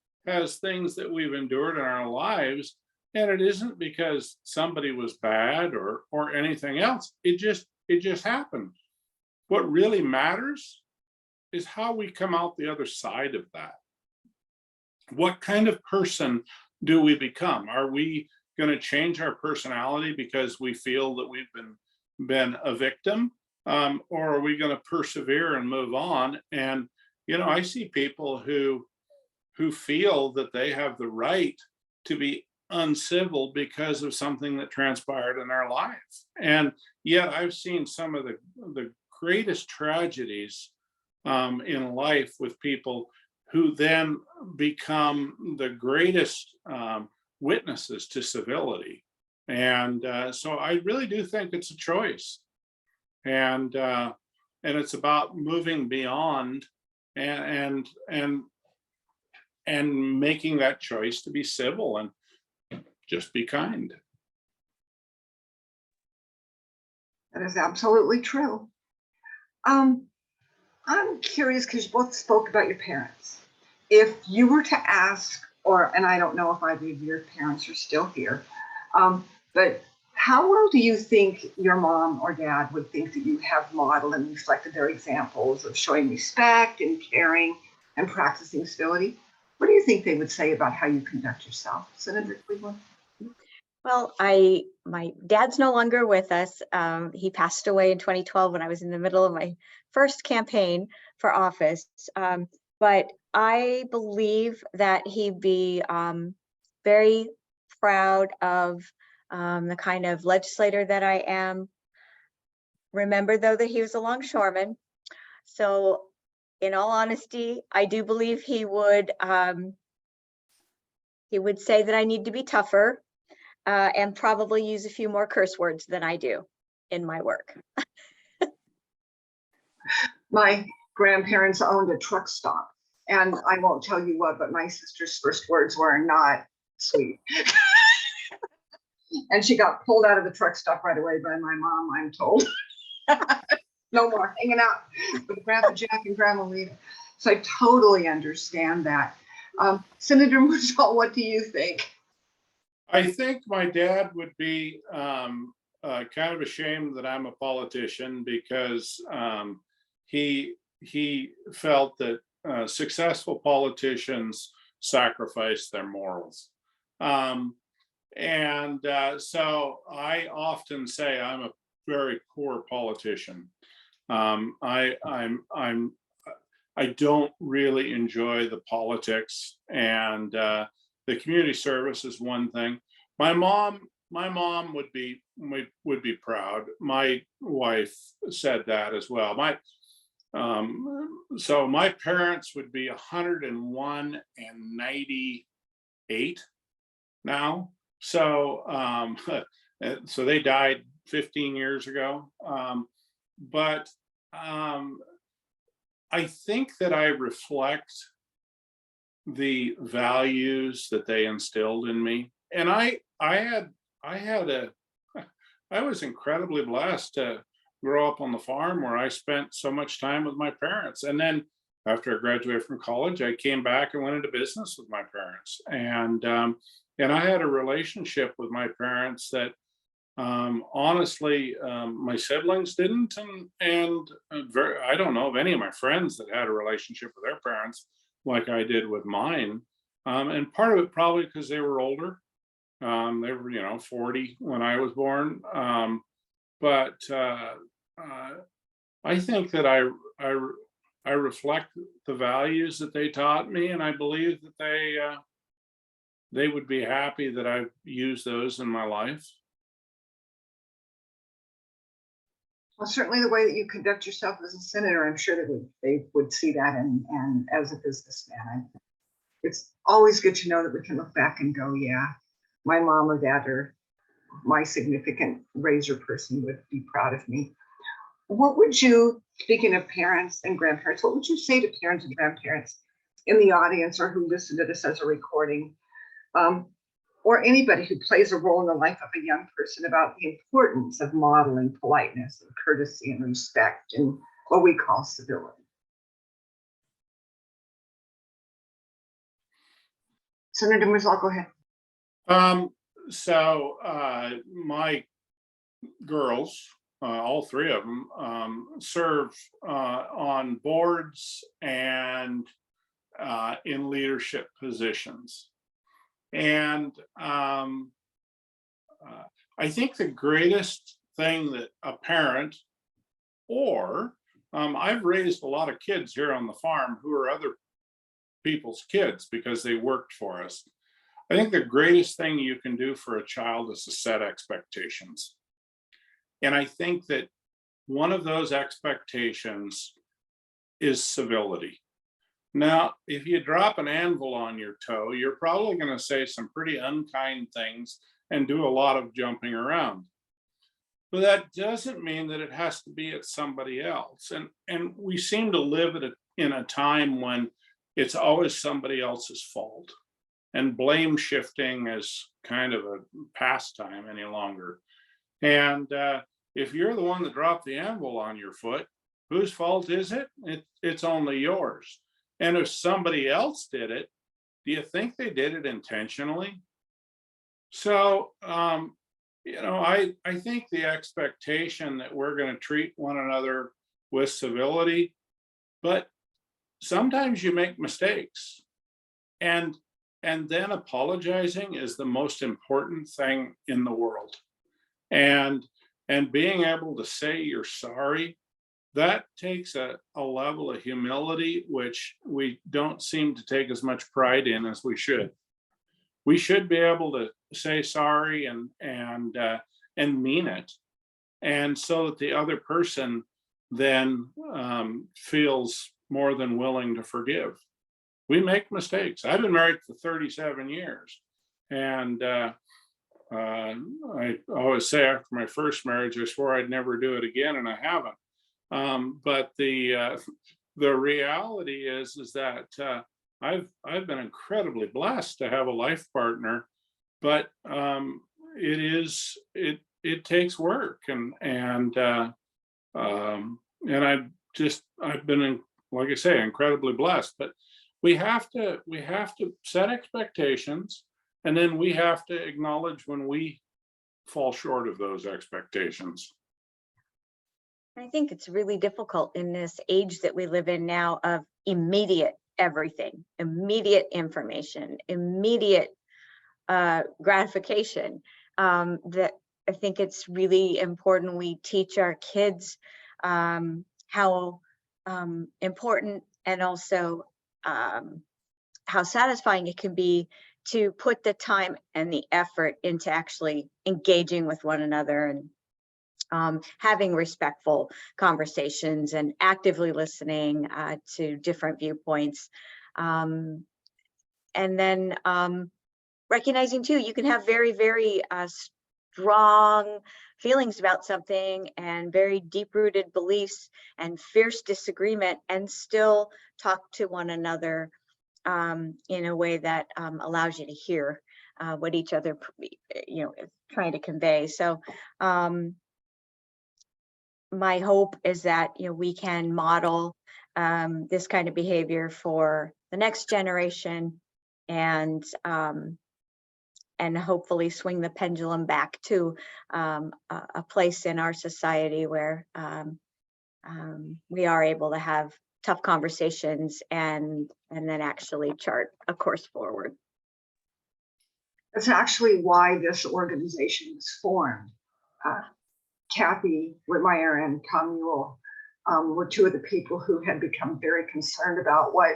things that we've endured in our lives, and it isn't because somebody was bad or anything else. It just happened. What really matters is how we come out the other side of that. What kind of person do we become? Are we going to change our personality because we feel that we've been a victim? Or are we going to persevere and move on? And, you know, I see people who feel that they have the right to be uncivil because of something that transpired in their life. And yet I've seen some of the greatest tragedies in life with people who then become the greatest witnesses to civility. And so I really do think it's a choice. And it's about moving beyond and making that choice to be civil and just be kind. That is absolutely true. I'm curious because you both spoke about your parents. If you were to ask, and I don't know if either of your parents are still here, but how well do you think your mom or dad would think that you have modeled and reflected their examples of showing respect and caring and practicing civility? What do you think they would say about how you conduct yourself, Senator Cleveland? Well, my dad's no longer with us. He passed away in 2012 when I was in the middle of my first campaign for office. But I believe that he'd be very proud of the kind of legislator that I am. Remember, though, that he was a longshoreman. So in all honesty, I do believe he would say that I need to be tougher and probably use a few more curse words than I do in my work. My grandparents owned a truck stop, and I won't tell you what, but my sister's first words were not sweet. And she got pulled out of the truck stop right away by my mom, I'm told. No more hanging out with Grandpa Jack and Grandma Rita. So I totally understand that. Senator Muzzall, what do you think? I think my dad would be kind of ashamed that I'm a politician, because he felt that successful politicians sacrifice their morals. So I often say I'm a very poor politician. I don't really enjoy the politics, and the community service is one thing. My mom would be proud. My wife said that as well. So my parents would be 101 and 98 now. So so they died 15 years ago. But I think that I reflect the values that they instilled in me. And I was incredibly blessed to grow up on the farm where I spent so much time with my parents. And then after I graduated from college, I came back and went into business with my parents. And I had a relationship with my parents that honestly, my siblings didn't, and I don't know of any of my friends that had a relationship with their parents like I did with mine. And part of it probably because they were older. They were, 40 when I was born. But I think that I reflect the values that they taught me, and I believe that they would be happy that I've used those in my life. Well, certainly the way that you conduct yourself as a senator, I'm sure that they would see that, and as a businessman, it's always good to know that we can look back and go, yeah, my mom or dad or my significant raiser person would be proud of me. What would you, speaking of parents and grandparents, what would you say to parents and grandparents in the audience or who listen to this as a recording, or anybody who plays a role in the life of a young person, about the importance of modeling politeness and courtesy and respect and what we call civility? Senator Muzzall, go ahead. My girls, all three of them, serve on boards and in leadership positions. And I think the greatest thing that a parent, or I've raised a lot of kids here on the farm who are other people's kids because they worked for us. I think the greatest thing you can do for a child is to set expectations. And I think that one of those expectations is civility. Now, if you drop an anvil on your toe, you're probably going to say some pretty unkind things and do a lot of jumping around. But that doesn't mean that it has to be at somebody else. And we seem to live in a time when it's always somebody else's fault. And blame shifting is kind of a pastime any longer. And if you're the one that dropped the anvil on your foot, whose fault is it? It's only yours. And if somebody else did it, do you think they did it intentionally? So, I think the expectation that we're going to treat one another with civility, but sometimes you make mistakes. And then apologizing is the most important thing in the world. And being able to say you're sorry, that takes a level of humility, which we don't seem to take as much pride in as we should. We should be able say sorry and mean it, and so that the other person then feels more than willing to forgive. We make mistakes. I've been married for 37 years, and I always say after my first marriage, I swore I'd never do it again, and I haven't. But the reality is that I've been incredibly blessed to have a life partner, but it takes work, and I've been, like I say, incredibly blessed. But we have to set expectations, and then we have to acknowledge when we fall short of those expectations. I think it's really difficult in this age that we live in now of immediate everything, immediate information, immediate gratification. That I think it's really important we teach our kids how important and also how satisfying it can be to put the time and the effort into actually engaging with one another and having respectful conversations and actively listening to different viewpoints. And then recognizing too, you can have very, very strong feelings about something and very deep-rooted beliefs and fierce disagreement, and still talk to one another in a way that allows you to hear what each other, is trying to convey. So my hope is that we can model this kind of behavior for the next generation, and hopefully swing the pendulum back to a place in our society where we are able to have tough conversations and then actually chart a course forward. That's actually why this organization was formed. Kathy Whitmire and Tom Ewell were two of the people who had become very concerned about what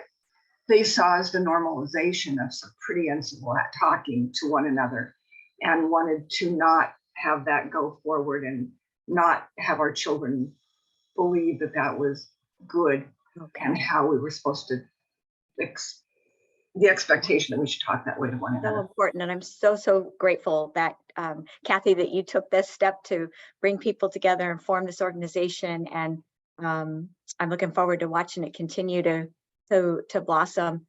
they saw as the normalization of some pretty uncivil talking to one another, and wanted to not have that go forward and not have our children believe that that was good. Okay. And how we were supposed to the expectation that we should talk that way to one another. So important, and I'm so grateful that Kathy, that you took this step to bring people together and form this organization, and I'm looking forward to watching it continue to blossom.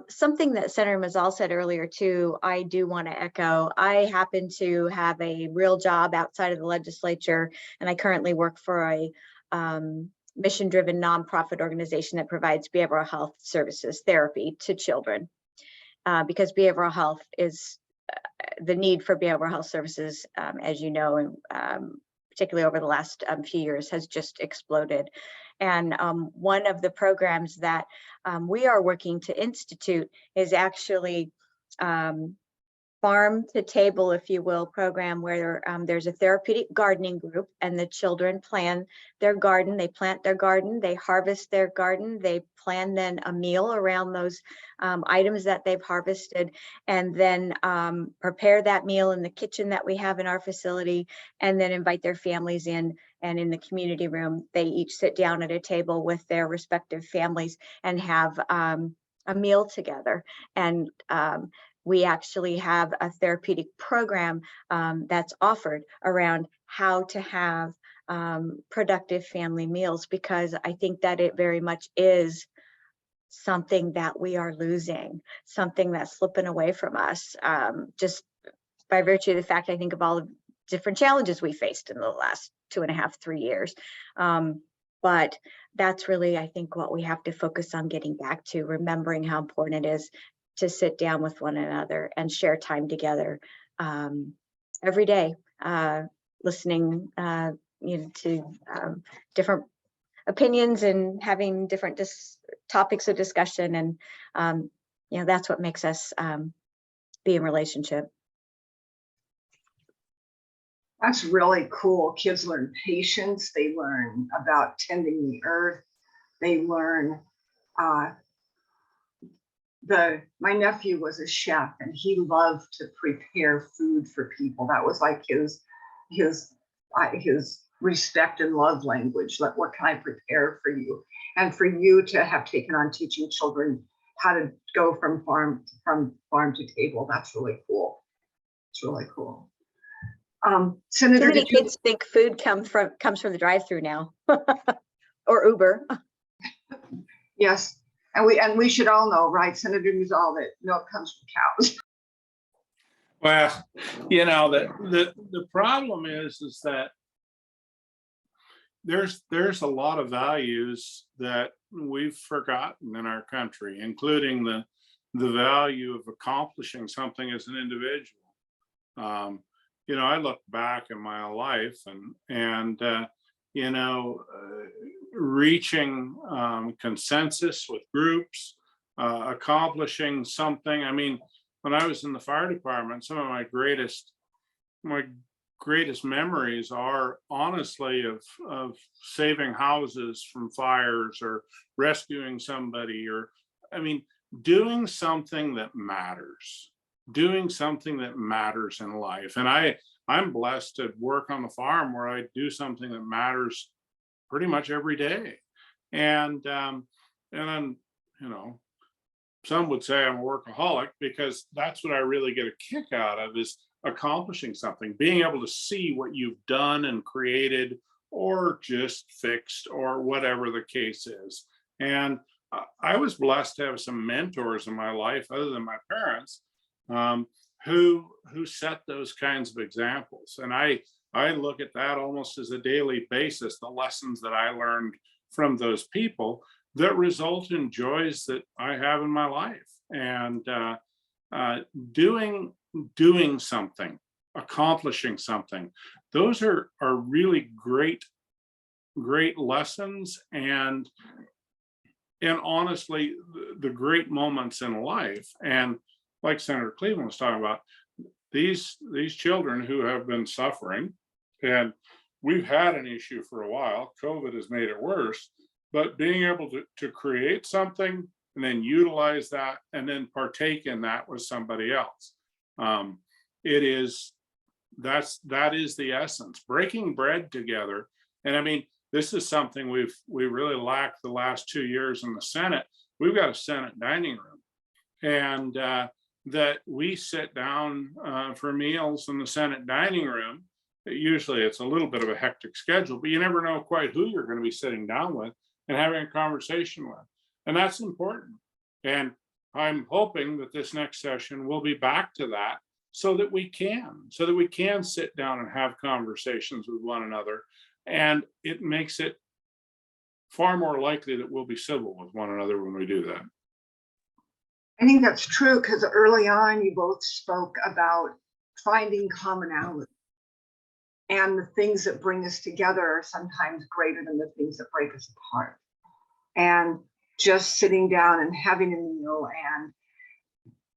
Something that Senator Muzzall said earlier too, I do want to echo. I happen to have a real job outside of the legislature, and I currently work for a mission-driven nonprofit organization that provides behavioral health services therapy to children, because behavioral health is the need for behavioral health services, as you know, and particularly over the last few years, has just exploded. And one of the programs that we are working to institute is actually farm to table, if you will, program where there's a therapeutic gardening group, and the children plan their garden, they plant their garden, they harvest their garden, they plan then a meal around those items that they've harvested, and then prepare that meal in the kitchen that we have in our facility, and then invite their families in. And in the community room, they each sit down at a table with their respective families and have a meal together. And we actually have a therapeutic program that's offered around how to have productive family meals, because I think that it very much is something that we are losing, something that's slipping away from us, just by virtue of the fact, I think of all the different challenges we faced in the last 2.5, 3 years. But that's really, I think, what we have to focus on getting back to, remembering how important it is to sit down with one another and share time together every day, listening to different opinions and having different topics of discussion. And that's what makes us be in relationship. That's really cool. Kids learn patience. They learn about tending the earth. They learn my nephew was a chef and he loved to prepare food for people. That was like his respect and love language. Like, what can I prepare for you? And for you to have taken on teaching children how to go from farm to table, that's really cool. It's really cool. Too Senator, many kids think food comes from the drive-through now, or Uber. Yes, and we should all know, right, Senator Muzzall, that milk comes from cows. Well, you know, the problem is that there's a lot of values that we've forgotten in our country, including the value of accomplishing something as an individual. You know, I look back in my life and you know, reaching consensus with groups, accomplishing something. I mean, when I was in the fire department, some of my greatest memories are honestly of saving houses from fires or rescuing somebody, or, I mean, doing something that matters in life. And I'm blessed to work on the farm where I do something that matters pretty much every day. And I'm, you know, some would say I'm a workaholic, because that's what I really get a kick out of, is accomplishing something, being able to see what you've done and created or just fixed or whatever the case is. And I was blessed to have some mentors in my life other than my parents, who set those kinds of examples. And I look at that almost as a daily basis, the lessons that I learned from those people that result in joys that I have in my life. And doing something, accomplishing something, those are really great lessons, and honestly the great moments in life. And like Senator Cleveland was talking about, these children who have been suffering, and we've had an issue for a while, COVID has made it worse, but being able to create something and then utilize that and then partake in that with somebody else. That is the essence, breaking bread together. And I mean, this is something we really lacked the last 2 years in the Senate. We've got a Senate dining room, and that we sit down for meals in the Senate dining room. Usually it's a little bit of a hectic schedule, but you never know quite who you're going to be sitting down with and having a conversation with. And that's important. And I'm hoping that this next session will be back to that, so that we can sit down and have conversations with one another. And it makes it far more likely that we'll be civil with one another when we do that. I think that's true, because early on you both spoke about finding commonality, and the things that bring us together are sometimes greater than the things that break us apart. And just sitting down and having a meal and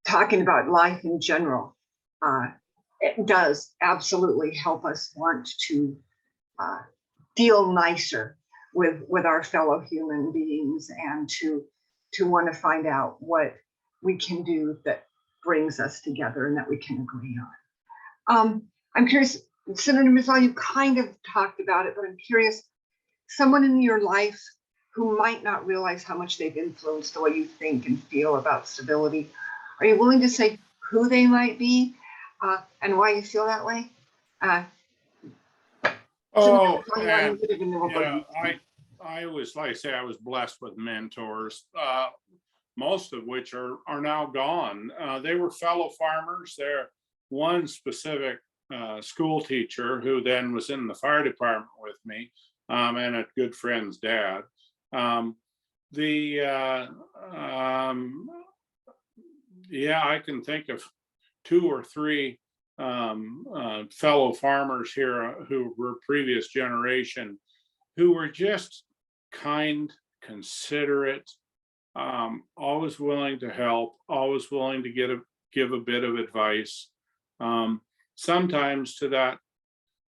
talking about life in general, it does absolutely help us want to deal nicer with our fellow human beings, and to want to find out what we can do that brings us together and that we can agree on. I'm curious, Senator Muzzall, you kind of talked about it, but I'm curious, someone in your life who might not realize how much they've influenced the way you think and feel about civility, are you willing to say who they might be and why you feel that way? And you know, I was, like I say, I was blessed with mentors, most of which are now gone. They were fellow farmers. They're one specific school teacher who then was in the fire department with me, and a good friend's dad. Yeah, I can think of 2 or 3 fellow farmers here who were previous generation, who were just kind, considerate, always willing to help, always willing to give a bit of advice. Sometimes to that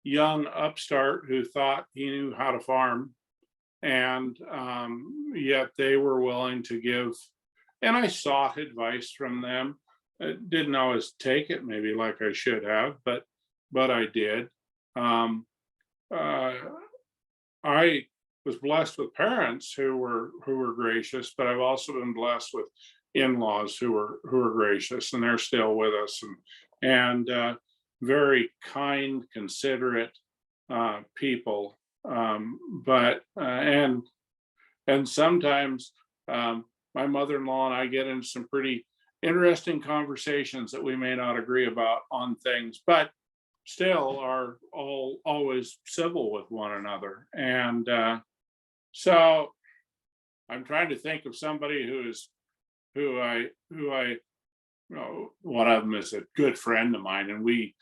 young upstart who thought he knew how to farm, and yet they were willing to give and I sought advice from them. I didn't always take it maybe like I should have, but I did. Um, uh, I was blessed with parents who were gracious, but I've also been blessed with in-laws who were gracious, and they're still with us, and very kind, considerate people. But and sometimes my mother-in-law and I get into some pretty interesting conversations that we may not agree about on things, but still are all always civil with one another. And so I'm trying to think of somebody who I one of them is a good friend of mine, and we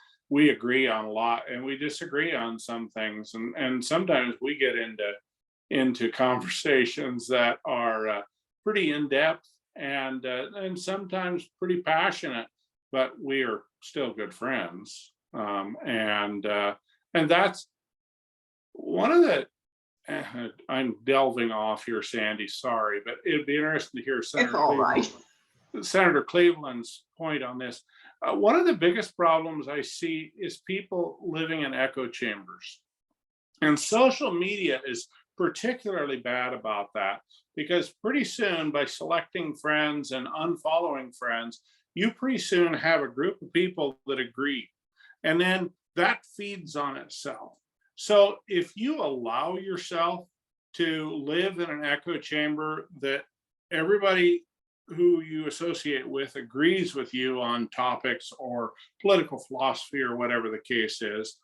agree on a lot, and we disagree on some things, and sometimes we get into conversations that are pretty in depth and sometimes pretty passionate, but we are still good friends. And that's one of the. I'm delving off here, Sandy. Sorry, but it'd be interesting to hear It's all right. Senator Cleveland's point on this. One of the biggest problems I see is people living in echo chambers, and social media is particularly bad about that, because pretty soon, by selecting friends and unfollowing friends, you pretty soon have a group of people that agree, and then that feeds on itself. So if you allow yourself to live in an echo chamber that everybody who you associate with agrees with you on topics or political philosophy or whatever the case is,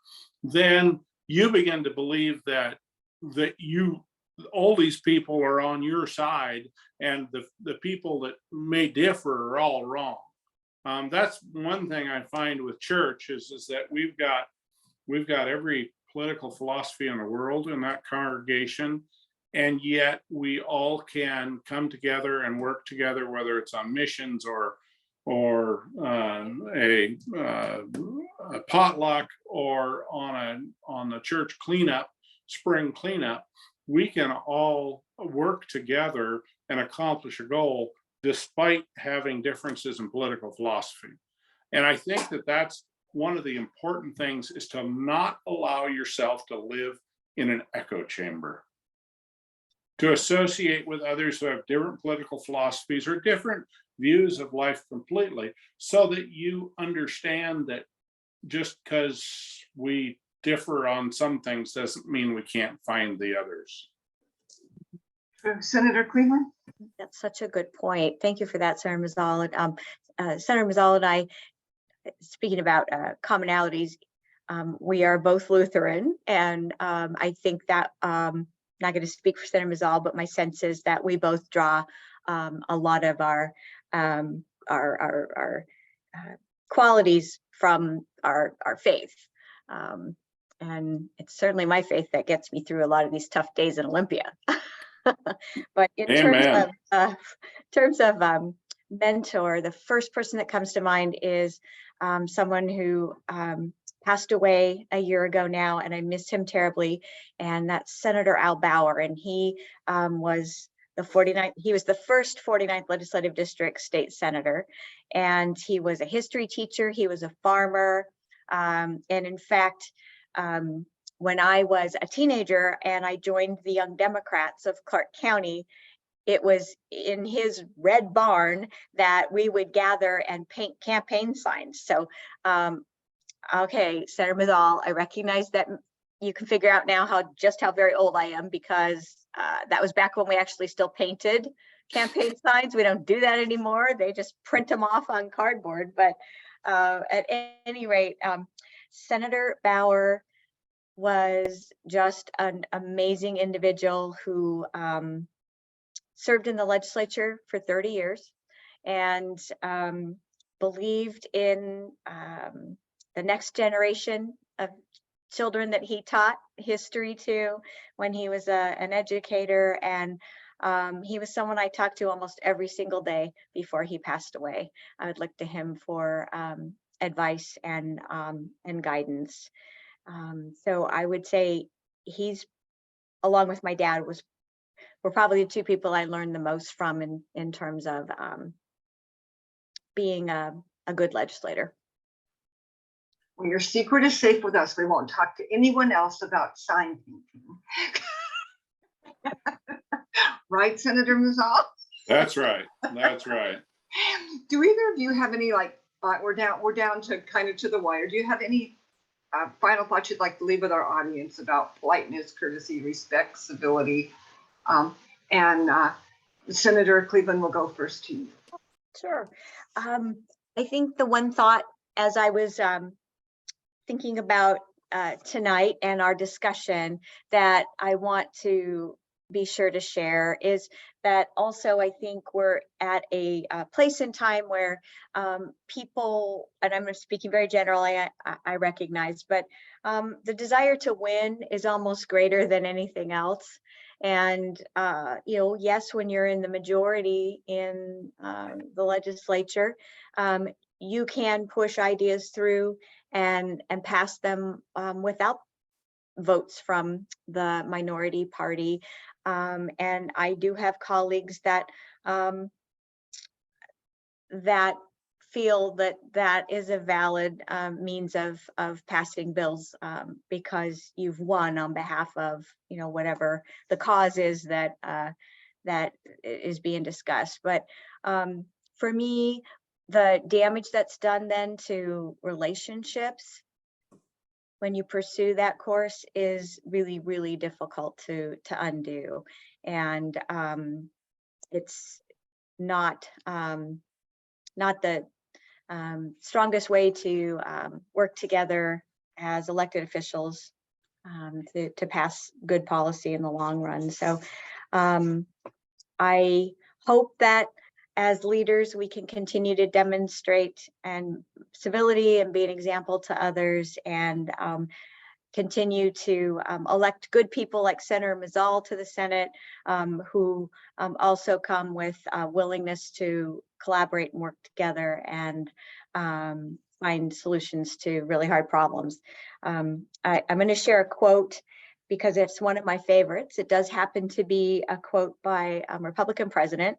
then you begin to believe that you, all these people are on your side, and the people that may differ are all wrong. That's one thing I find with church is that we've got every political philosophy in the world in that congregation, and yet we all can come together and work together, whether it's on missions or a potluck or on the church cleanup, spring cleanup. We can all work together and accomplish a goal despite having differences in political philosophy. And I think that that's one of the important things, is to not allow yourself to live in an echo chamber, to associate with others who have different political philosophies or different views of life completely, so that you understand that just because we differ on some things doesn't mean we can't find the others. Senator Cleveland? That's such a good point. Thank you for that, Senator Muzzall. Senator Muzzall and I, speaking about commonalities, we are both Lutheran, and I think that, not going to speak for Senator Muzzall, but my sense is that we both draw a lot of our qualities from our faith. And it's certainly my faith that gets me through a lot of these tough days in Olympia. But in terms of mentor, the first person that comes to mind is someone who passed away a year ago now, and I miss him terribly, and that's Senator Al Bauer. And he was the 49th, he was the first 49th legislative district state senator, and he was a history teacher, he was a farmer, and in fact, when I was a teenager and I joined the Young Democrats of Clark County, it was in his red barn that we would gather and paint campaign signs. So, okay, Senator Muzzall, I recognize that you can figure out now just how very old I am, because that was back when we actually still painted campaign signs. We don't do that anymore. They just print them off on cardboard. But at any rate, Senator Bauer was just an amazing individual who served in the legislature for 30 years and believed in the next generation of children that he taught history to when he was an educator. And he was someone I talked to almost every single day before he passed away. I would look to him for advice and guidance. So I would say he's, along with my dad, was were probably the two people I learned the most from in terms of being a good legislator. Well, your secret is safe with us. We won't talk to anyone else about sign painting. Right, Senator Muzzall? That's right. That's right. Do either of you have any, like, we're down to kind of to the wire. Do you have any final thoughts you'd like to leave with our audience about politeness, courtesy, respect, civility? And Senator Cleveland will go first to you. Sure. I think the one thought as I was thinking about tonight and our discussion that I want to be sure to share is that also I think we're at a place in time where people, and I'm speaking very generally, I recognize, but the desire to win is almost greater than anything else. And, yes, when you're in the majority in the legislature, you can push ideas through and pass them without votes from the minority party. And I do have colleagues that that feel that is a valid means of passing bills because you've won on behalf of whatever the cause is that that is being discussed. But for me, the damage that's done then to relationships when you pursue that course is really, really difficult to undo. And it's not the strongest way to work together as elected officials to pass good policy in the long run. So I hope that as leaders, we can continue to demonstrate and civility and be an example to others, and continue to elect good people like Senator Muzzall to the Senate, who also come with willingness to collaborate and work together and find solutions to really hard problems. I'm going to share a quote because it's one of my favorites. It does happen to be a quote by Republican President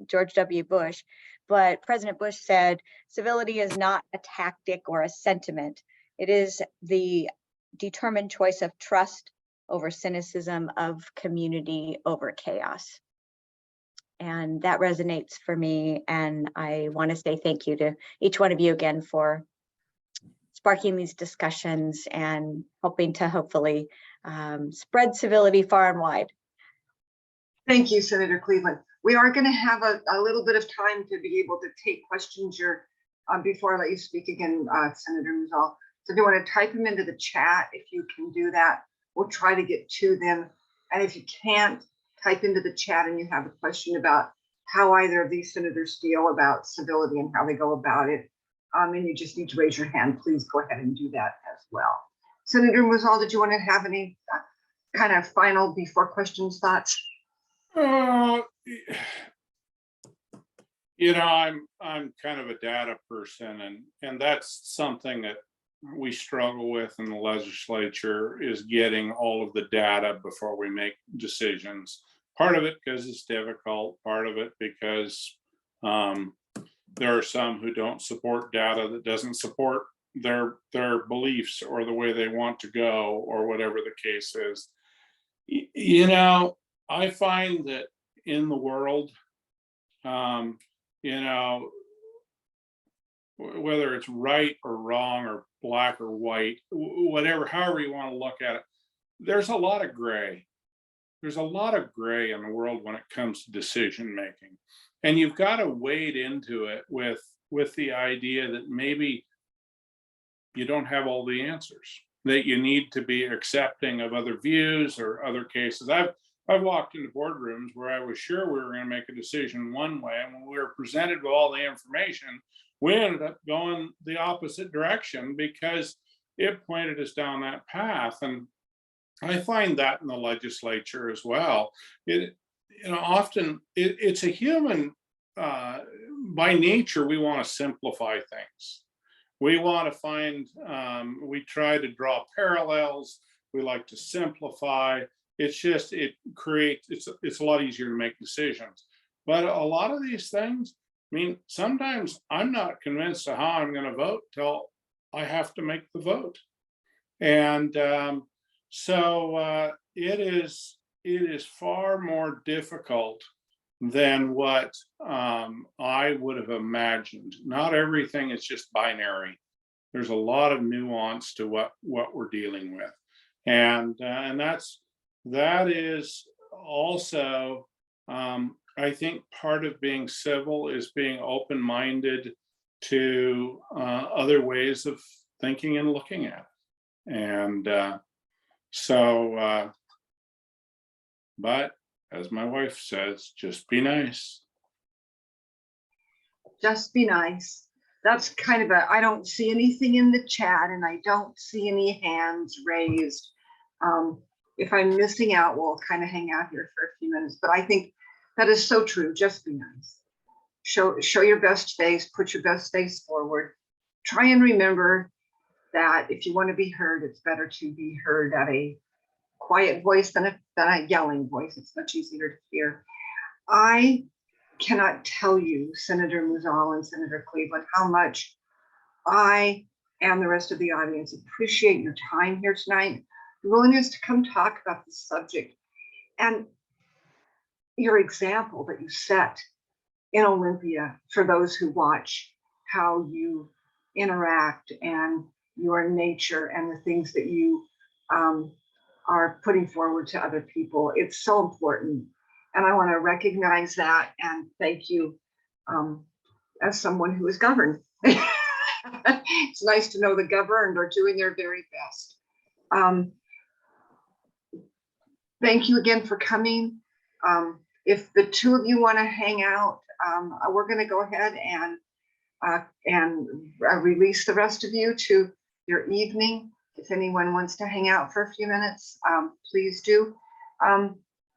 George W. Bush, but President Bush said, "Civility is not a tactic or a sentiment. It is the determined choice of trust over cynicism, of community over chaos." And that resonates for me. And I want to say thank you to each one of you again for sparking these discussions and helping to hopefully spread civility far and wide. Thank you, Senator Cleveland. We are going to have a little bit of time to be able to take questions before I let you speak again, Senator Muzzall. So if you want to type them into the chat, if you can do that, we'll try to get to them. And if you can't, type into the chat and you have a question about how either of these senators feel about civility and how they go about it, and you just need to raise your hand, please go ahead and do that as well. Senator Muzzall, did you want to have any kind of final before questions thoughts? I'm kind of a data person, and that's something that we struggle with in the legislature, is getting all of the data before we make decisions. Part of it because it's difficult, part of it because there are some who don't support data that doesn't support their beliefs or the way they want to go, or whatever the case is. I find that in the world, whether it's right or wrong or black or white, whatever, however you want to look at it, there's a lot of gray. There's a lot of gray in the world when it comes to decision making. And you've got to wade into it with the idea that maybe you don't have all the answers, that you need to be accepting of other views or other cases. I've walked into boardrooms where I was sure we were going to make a decision one way, and when we were presented with all the information, we ended up going the opposite direction because it pointed us down that path. And I find that in the legislature as well. Often it's a human, by nature, we want to simplify things. We want to find, we try to draw parallels. We like to simplify. it's just, it's a lot easier to make decisions. But a lot of these things, I mean, sometimes I'm not convinced of how I'm going to vote till I have to make the vote. And so it is far more difficult than what I would have imagined. Not everything is just binary. There's a lot of nuance to what we're dealing with, and that is also, I think, part of being civil is being open-minded to other ways of thinking and looking at it. And but as my wife says, just be nice. Just be nice. That's kind of I don't see anything in the chat and I don't see any hands raised. If I'm missing out, we'll kind of hang out here for a few minutes, but I think that is so true. Just be nice. Show your best face, put your best face forward. Try and remember that if you want to be heard, it's better to be heard at a quiet voice than a yelling voice. It's much easier to hear. I cannot tell you, Senator Muzzall and Senator Cleveland, how much I and the rest of the audience appreciate your time here tonight, your willingness to come talk about this subject, and your example that you set in Olympia for those who watch, how you interact and your nature and the things that you are putting forward to other people. It's so important. And I want to recognize that and thank you as someone who is governed. It's nice to know the governed are doing their very best. Thank you again for coming. If the two of you want to hang out, we're going to go ahead and release the rest of you to your evening. If anyone wants to hang out for a few minutes, please do.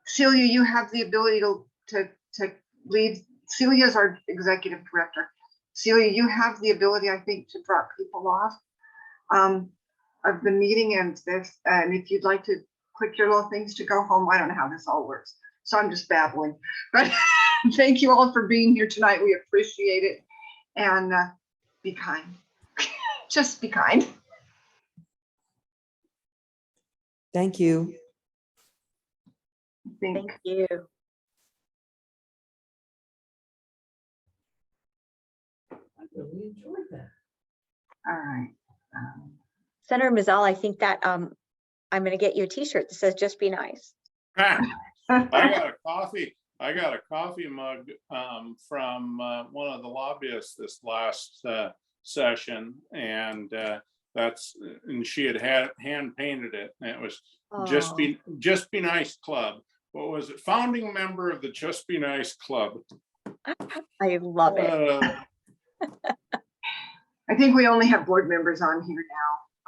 Celia, you have the ability to lead. Celia is our executive director. Celia, you have the ability, I think, to drop people off of the meeting and this. And if you'd like to click your little things to go home, I don't know how this all works. So I'm just babbling. But thank you all for being here tonight. We appreciate it. And be kind. Just be kind. Thank you. Thank you. I really enjoyed that. All right. Senator Muzzall, I think that I'm going to get you a t-shirt that says just be nice. I got a coffee mug from one of the lobbyists this last session, and she had hand painted it, and it was Just Be Nice Club. What was it? Founding member of the Just Be Nice Club. I love it. I think we only have board members on here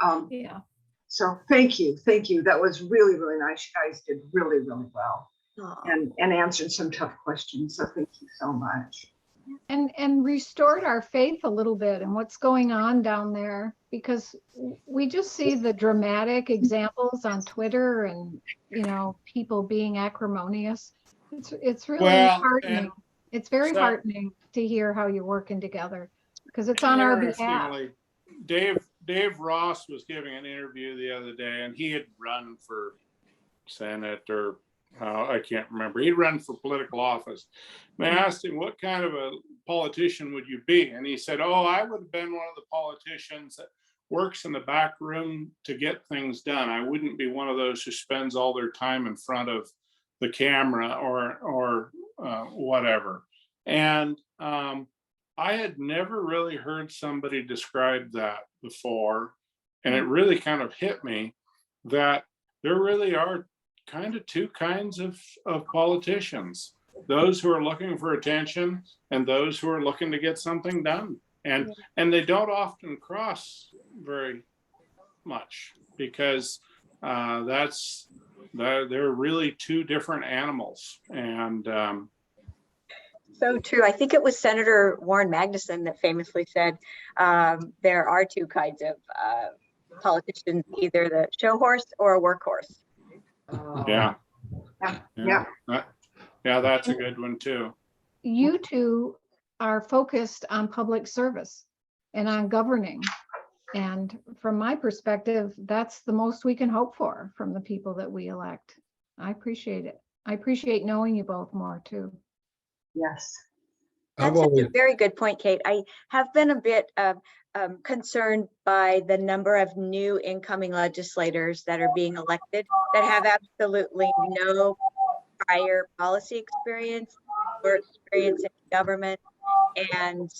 now. Yeah. So thank you. That was really, really nice. You guys did really, really well and answered some tough questions. So thank you so much. And restored our faith a little bit in what's going on down there, because we just see the dramatic examples on Twitter and, people being acrimonious. It's really heartening. It's very heartening to hear how you're working together, because it's on our behalf. Dave Ross was giving an interview the other day, and he had run for Senate or I can't remember. He'd run for political office. And I asked him, what kind of a politician would you be? And he said, I would have been one of the politicians that works in the back room to get things done. I wouldn't be one of those who spends all their time in front of the camera or whatever. And I had never really heard somebody describe that before. And it really kind of hit me that there really are kind of two kinds of politicians: those who are looking for attention and those who are looking to get something done. And they don't often cross very much, because they're really two different animals. And so true. I think it was Senator Warren Magnuson that famously said there are two kinds of politicians, either the show horse or a workhorse. Yeah. Yeah. Yeah, that's a good one too. You two are focused on public service and on governing. And from my perspective, that's the most we can hope for from the people that we elect. I appreciate it. I appreciate knowing you both more too. Yes. I've That's always, a very good point, Kate. I have been a bit concerned by the number of new incoming legislators that are being elected that have absolutely no prior policy experience or experience in government. And